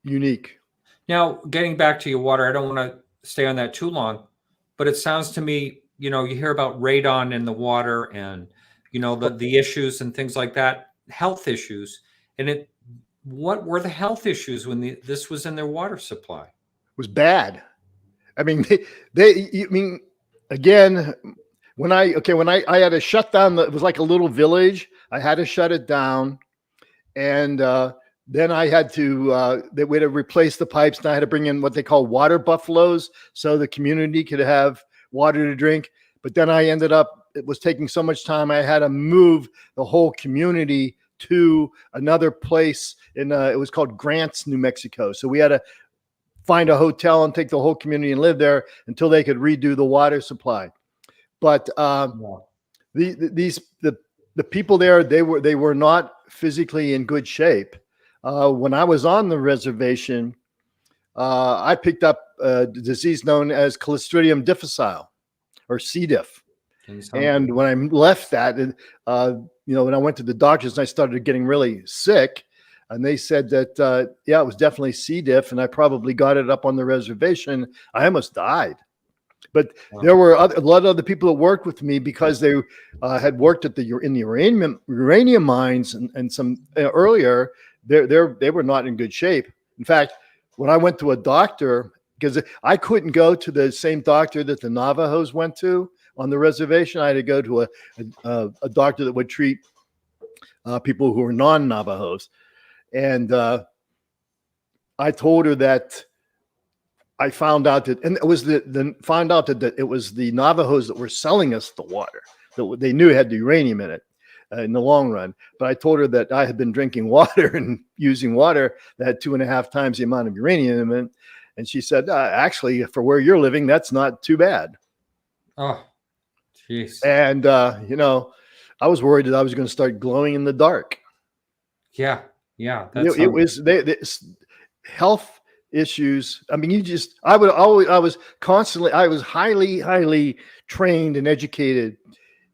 Speaker 2: unique.
Speaker 1: Now, getting back to your water, I don't want to stay on that too long, but it sounds to me, you know, you hear about radon in the water and, you know, the issues and things like that, health issues. And what were the health issues when this was in their water supply?
Speaker 2: Was bad. I mean, I mean, again, when I had to shut down, it was like a little village. I had to shut it down. And then I had to, we had to replace the pipes, and I had to bring in what they call water buffaloes so the community could have water to drink. But then I ended up, it was taking so much time, I had to move the whole community to another place in, it was called Grants, New Mexico. So we had to find a hotel and take the whole community and live there until they could redo the water supply. But the people there, they were not physically in good shape. When I was on the reservation, I picked up a disease known as Clostridium difficile, or C. diff. And when I left that, you know, when I went to the doctors and I started getting really sick, and they said that, yeah, it was definitely C. diff, and I probably got it up on the reservation, I almost died. But there were a lot of other people that worked with me because they had worked at in the uranium mines and some earlier. They were not in good shape. In fact, when I went to a doctor, because I couldn't go to the same doctor that the Navajos went to on the reservation, I had to go to a doctor that would treat people who were non-Navajos. And I told her that I found out that, and it was found out that it was the Navajos that were selling us the water. That they knew it had the uranium in it in the long run. But I told her that I had been drinking water and using water that had 2.5 times the amount of uranium in it. And she said, actually, for where you're living, that's not too bad.
Speaker 1: Oh, jeez.
Speaker 2: And, you know, I was worried that I was going to start glowing in the dark.
Speaker 1: Yeah. Yeah.
Speaker 2: It was health issues. I mean, I was highly trained and educated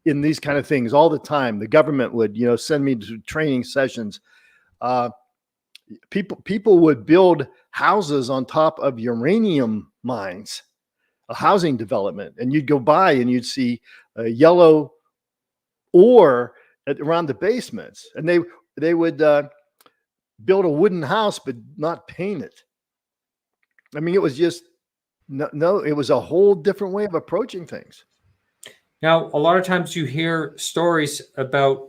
Speaker 2: in these kind of things all the time. The government would, you know, send me to training sessions. People would build houses on top of uranium mines, a housing development, and you'd go by and you'd see yellow ore around the basements, and they would build a wooden house but not paint it. I mean, it was just it was a whole different way of approaching things.
Speaker 1: Now, a lot of times you hear stories about,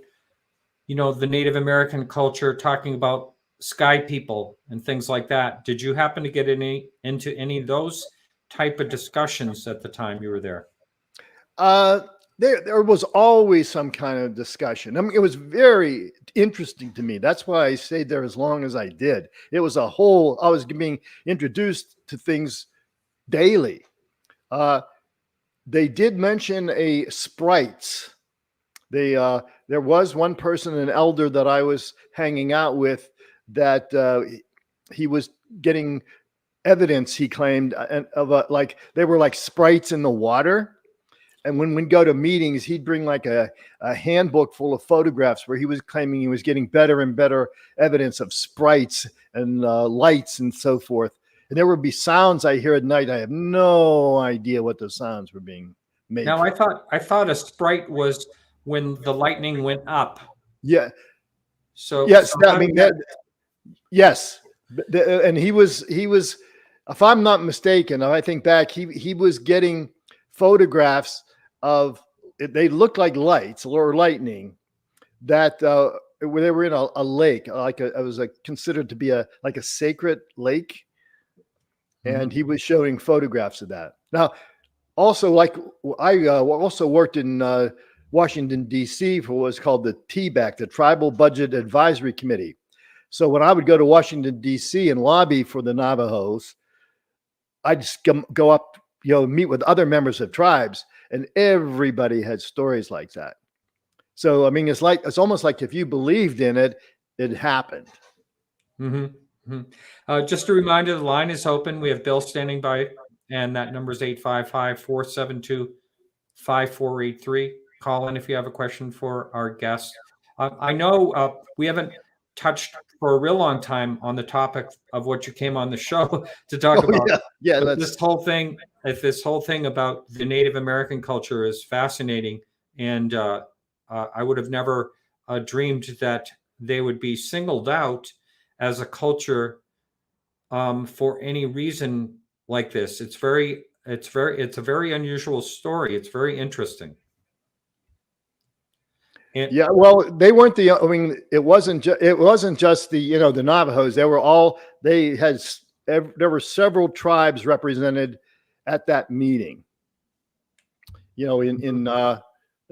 Speaker 1: you know, the Native American culture talking about sky people and things like that. Did you happen to get into any of those type of discussions at the time you were there?
Speaker 2: There was always some kind of discussion. I mean, it was very interesting to me. That's why I stayed there as long as I did. It was I was being introduced to things daily. They did mention sprites. There was one person, an elder that I was hanging out with, that he was getting evidence, he claimed, of like they were like sprites in the water. And when we'd go to meetings, he'd bring like a handbook full of photographs where he was claiming he was getting better and better evidence of sprites and lights and so forth. And there would be sounds I hear at night. I have no idea what those sounds were being made.
Speaker 1: Now, I thought a sprite was when the lightning went up.
Speaker 2: Yeah.
Speaker 1: So
Speaker 2: yes, yes. And he was, if I'm not mistaken, I think back, he was getting photographs of, they looked like lights or lightning that they were in a lake, it was considered to be like a sacred lake. And he was showing photographs of that. Now, also, like I also worked in Washington, D.C. for what was called the TBAC, the Tribal Budget Advisory Committee. So when I would go to Washington, D.C. and lobby for the Navajos, I'd just go up, you know, meet with other members of tribes, and everybody had stories like that. So, I mean, it's almost like if you believed in it, it happened.
Speaker 1: Mm-hmm. Mm-hmm. Just a reminder, the line is open. We have Bill standing by, and that number is 855-472-5483. Call in if you have a question for our guest. I know we haven't touched for a real long time on the topic of what you came on the show to talk
Speaker 2: Oh,
Speaker 1: about.
Speaker 2: yeah,
Speaker 1: But this whole thing, if this whole thing about the Native American culture is fascinating, and I would have never dreamed that they would be singled out as a culture for any reason like this. It's a very unusual story. It's very interesting. And,
Speaker 2: yeah, well, they weren't the. I mean, it wasn't just the the Navajos. They were all. They had. There were several tribes represented at that meeting. In at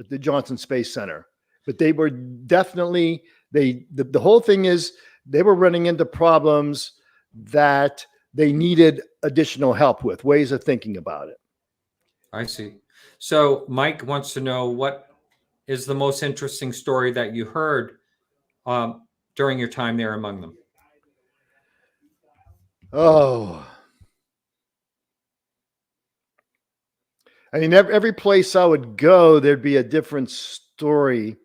Speaker 2: the Johnson Space Center, but they were definitely the whole thing is they were running into problems that they needed additional help with, ways of thinking about it.
Speaker 1: I see. So Mike wants to know, what is the most interesting story that you heard during your time there among them?
Speaker 2: Oh, I mean, every place I would go, there'd be a different story.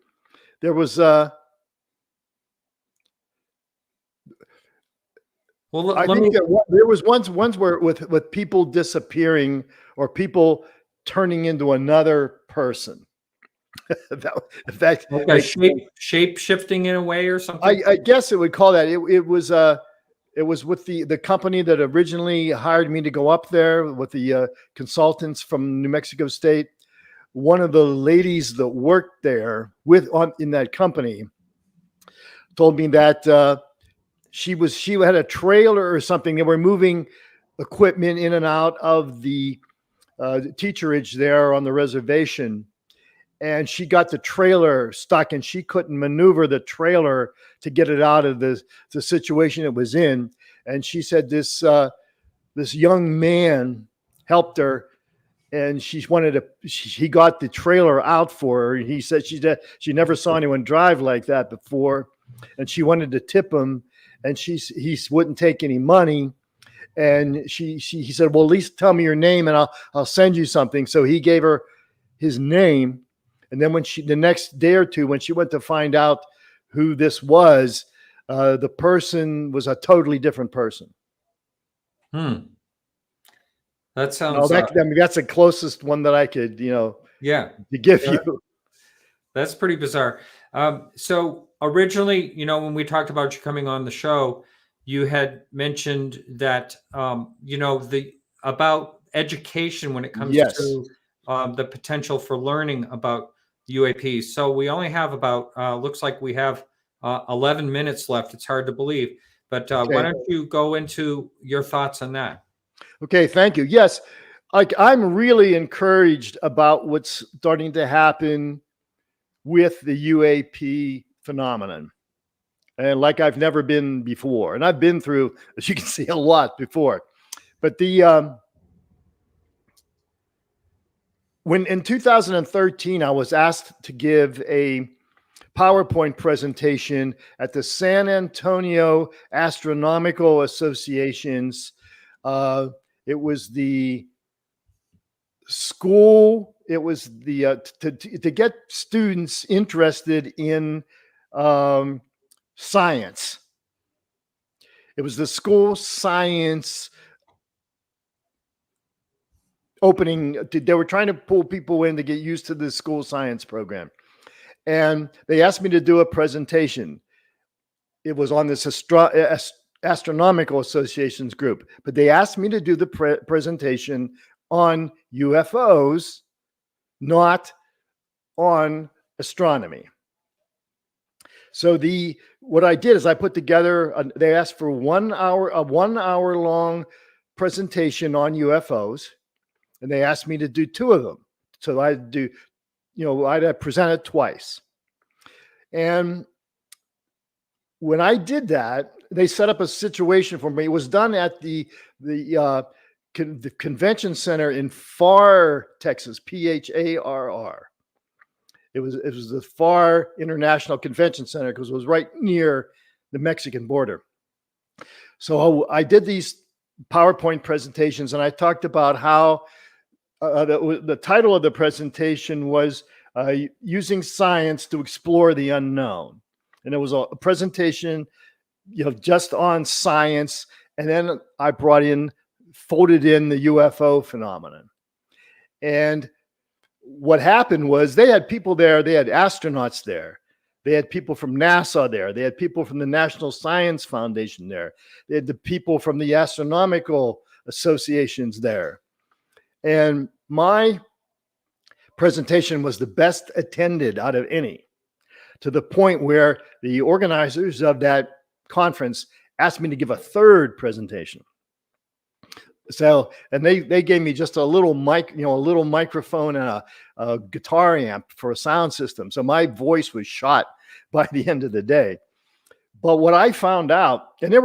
Speaker 2: There was
Speaker 1: Well,
Speaker 2: I think there was ones where with people disappearing or people turning into another person.
Speaker 1: shape shifting in a way or something.
Speaker 2: I guess it would call that. It was with the company that originally hired me to go up there with the consultants from New Mexico State. One of the ladies that worked there in that company told me that she had a trailer or something. They were moving equipment in and out of the teacherage there on the reservation, and she got the trailer stuck, and she couldn't maneuver the trailer to get it out of the situation it was in. And she said this young man helped her, and he got the trailer out for her. He said she never saw anyone drive like that before, and she wanted to tip him, and he wouldn't take any money. And he said, well, at least tell me your name and I'll send you something. So he gave her his name. And then the next day or two, when she went to find out who this was, the person was a totally different person.
Speaker 1: That sounds.
Speaker 2: I mean, that's the closest one that I could, to give you.
Speaker 1: That's pretty bizarre. So originally, when we talked about you coming on the show, you had mentioned that about education when it comes to the potential for learning about UAPs. So we only have about looks like we have 11 minutes left. It's hard to believe, but why don't you go into your thoughts on that?
Speaker 2: Okay, thank you. Yes, I'm really encouraged about what's starting to happen with the UAP phenomenon. And like I've never been before. And I've been through, as you can see, a lot before. But when in 2013, I was asked to give a PowerPoint presentation at the San Antonio Astronomical Association's, it was the school, it was the to get students interested in science. It was the school science opening. They were trying to pull people in to get used to the school science program. And they asked me to do a presentation. It was on this Astronomical Association's group, but they asked me to do the presentation on UFOs, not on astronomy. So what I did is I put together, they asked for a 1 hour long presentation on UFOs, and they asked me to do 2 of them. So I'd do, I'd present it twice. And when I did that, they set up a situation for me. It was done at the convention center in Pharr, Texas, PHARR. It was the Pharr International Convention Center because it was right near the Mexican border. So I did these PowerPoint presentations, and I talked about how the title of the presentation was using science to explore the unknown. and it was a presentation, just on science. And then I folded in the UFO phenomenon. And what happened was they had people there, they had astronauts there, they had people from NASA there, they had people from the National Science Foundation there, they had the people from the astronomical associations there. And my presentation was the best attended out of any, to the point where the organizers of that conference asked me to give a third presentation. So, and they gave me just a little microphone and a guitar amp for a sound system. So my voice was shot by the end of the day. But what I found out, and there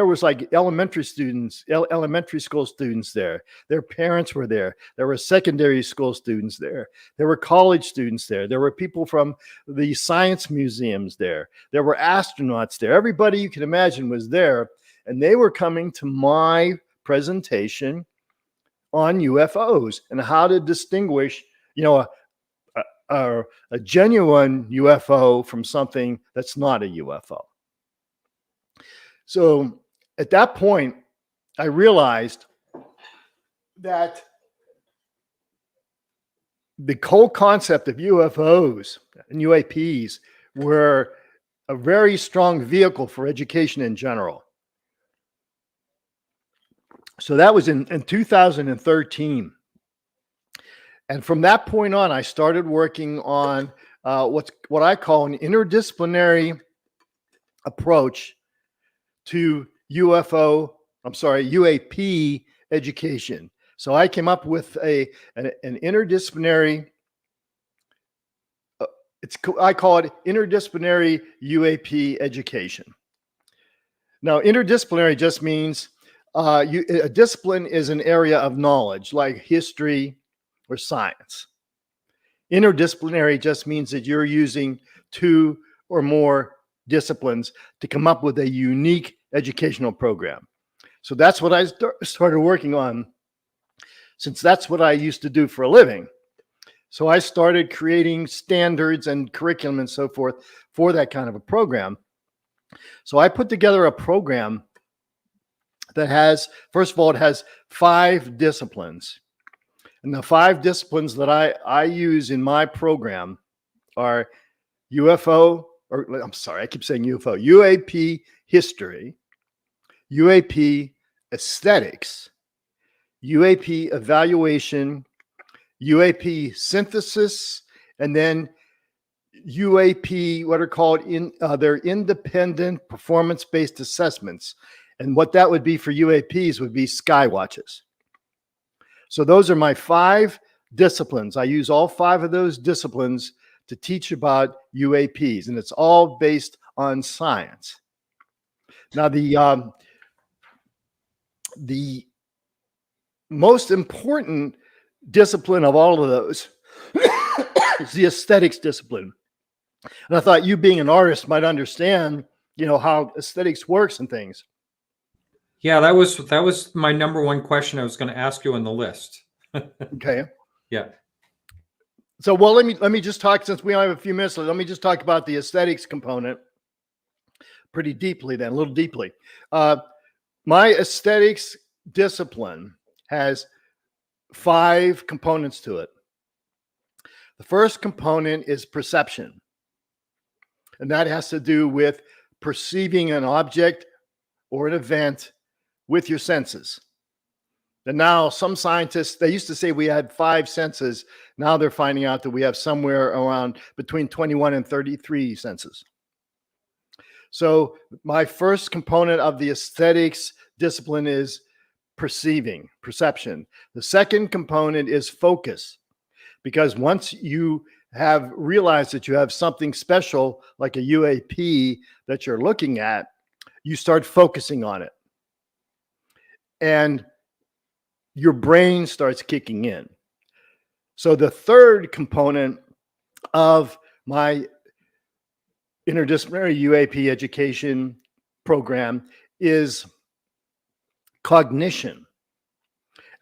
Speaker 2: was like elementary school students there. Their parents were there. There were secondary school students there. There were college students there. There were people from the science museums there. There were astronauts there. Everybody you can imagine was there, and they were coming to my presentation on UFOs and how to distinguish, a genuine UFO from something that's not a UFO. So at that point, I realized that the whole concept of UFOs and UAPs were a very strong vehicle for education in general. So that was in 2013. And from that point on, I started working on what I call an interdisciplinary approach to UAP education. So I came up with an interdisciplinary, I call it interdisciplinary UAP education. Now, interdisciplinary just means a discipline is an area of knowledge like history or science. Interdisciplinary just means that you're using two or more disciplines to come up with a unique educational program. So that's what I started working on, since that's what I used to do for a living. So I started creating standards and curriculum and so forth for that kind of a program. So I put together a program that has, first of all, it has 5 disciplines. And the 5 disciplines that I use in my program are UFO, or I'm sorry, I keep saying UFO, UAP history, UAP aesthetics, UAP evaluation, UAP synthesis, and then UAP, what are called their independent performance-based assessments. And what that would be for UAPs would be sky watches. So those are my 5 disciplines. I use all 5 of those disciplines to teach about UAPs, and it's all based on science. Now, the most important discipline of all of those is the aesthetics discipline. And I thought you, being an artist, might understand, how aesthetics works and things.
Speaker 1: Yeah, that was my number one question I was going to ask you on the list.
Speaker 2: Okay.
Speaker 1: Yeah.
Speaker 2: So, well, let me just talk, since we only have a few minutes, let me just talk about the aesthetics component pretty deeply then, a little deeply. My aesthetics discipline has 5 components to it. The first component is perception. And that has to do with perceiving an object or an event with your senses. And now some scientists, they used to say we had 5 senses. Now they're finding out that we have somewhere around between 21 and 33 senses. So my first component of the aesthetics discipline is perception. The second component is focus, because once you have realized that you have something special like a UAP that you're looking at, you start focusing on it. And your brain starts kicking in. So the third component of my interdisciplinary UAP education program is cognition.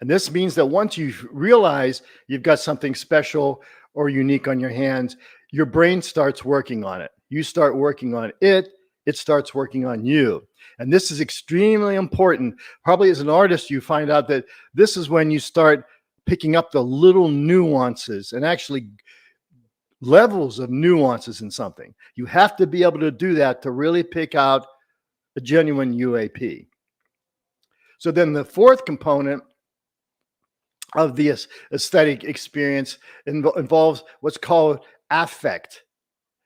Speaker 2: And this means that once you realize you've got something special or unique on your hands, your brain starts working on it. You start working on it, it starts working on you. And this is extremely important. Probably as an artist, you find out that this is when you start picking up the little nuances and actually levels of nuances in something. You have to be able to do that to really pick out a genuine UAP. So then the fourth component of the aesthetic experience involves what's called affect.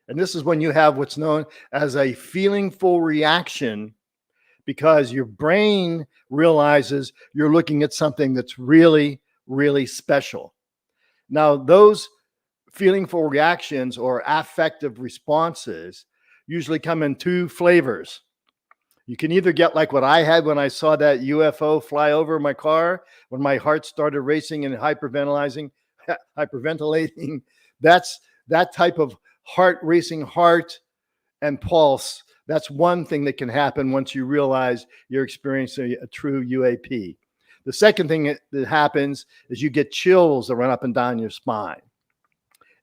Speaker 2: And this is when you have what's known as a feelingful reaction, because your brain realizes you're looking at something that's really, really special. Now, those feelingful reactions or affective responses usually come in two flavors. You can either get like what I had when I saw that UFO fly over my car, when my heart started racing and hyperventilating. That's that type of heart racing, heart and pulse. That's one thing that can happen once you realize you're experiencing a true UAP. The second thing that happens is you get chills that run up and down your spine.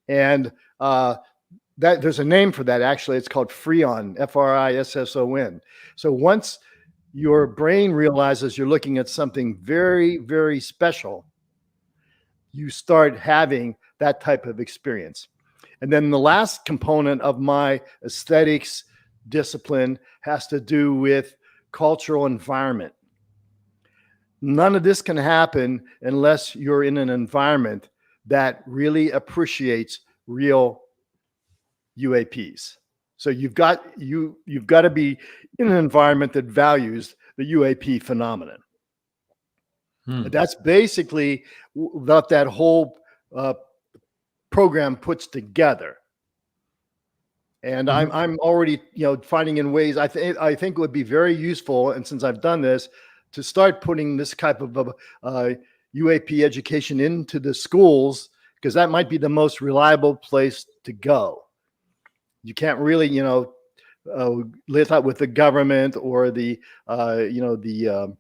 Speaker 2: And that there's a name for that. Actually, it's called Freon, F-R-I-S-S-O-N. So once your brain realizes you're looking at something very, very special, you start having that type of experience. And then the last component of my aesthetics discipline has to do with cultural environment. None of this can happen unless you're in an environment that really appreciates real UAPs. So you've got to be in an environment that values the UAP phenomenon. That's basically what that whole program puts together. And I'm already finding in ways I think it would be very useful. And since I've done this, to start putting this type of UAP education into the schools, because that might be the most reliable place to go. You can't really, live out with the government or the, the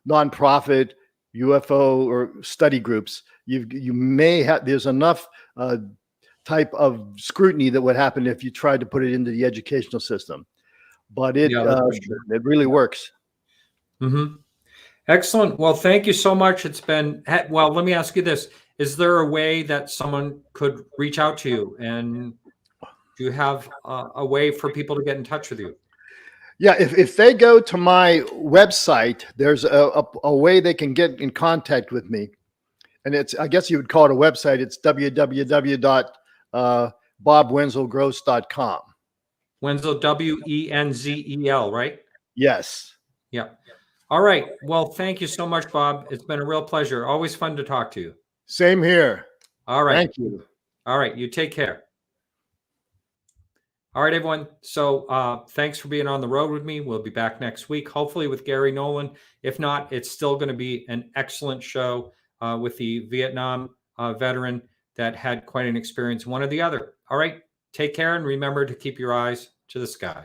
Speaker 2: nonprofit UFO or study groups. You may have, there's enough type of scrutiny that would happen if you tried to put it into the educational system. But it really works.
Speaker 1: Mm-hmm. Excellent. Well, thank you so much. It's been, well, let me ask you this. Is there a way that someone could reach out to you? And do you have a way for people to get in touch with you?
Speaker 2: Yeah, if they go to my website, there's a way they can get in contact with me. And it's, I guess you would call it a website. It's www.bobwenzelgross.com.
Speaker 1: Wenzel, W-E-N-Z-E-L, right?
Speaker 2: Yes.
Speaker 1: Yeah. All right. Well, thank you so much, Bob. It's been a real pleasure. Always fun to talk to you.
Speaker 2: Same here.
Speaker 1: All right.
Speaker 2: Thank you.
Speaker 1: All right. You take care. All right, everyone. So thanks for being on the road with me. We'll be back next week, hopefully with Gary Nolan. If not, it's still going to be an excellent show with the Vietnam veteran that had quite an experience, one or the other. All right. Take care and remember to keep your eyes to the sky.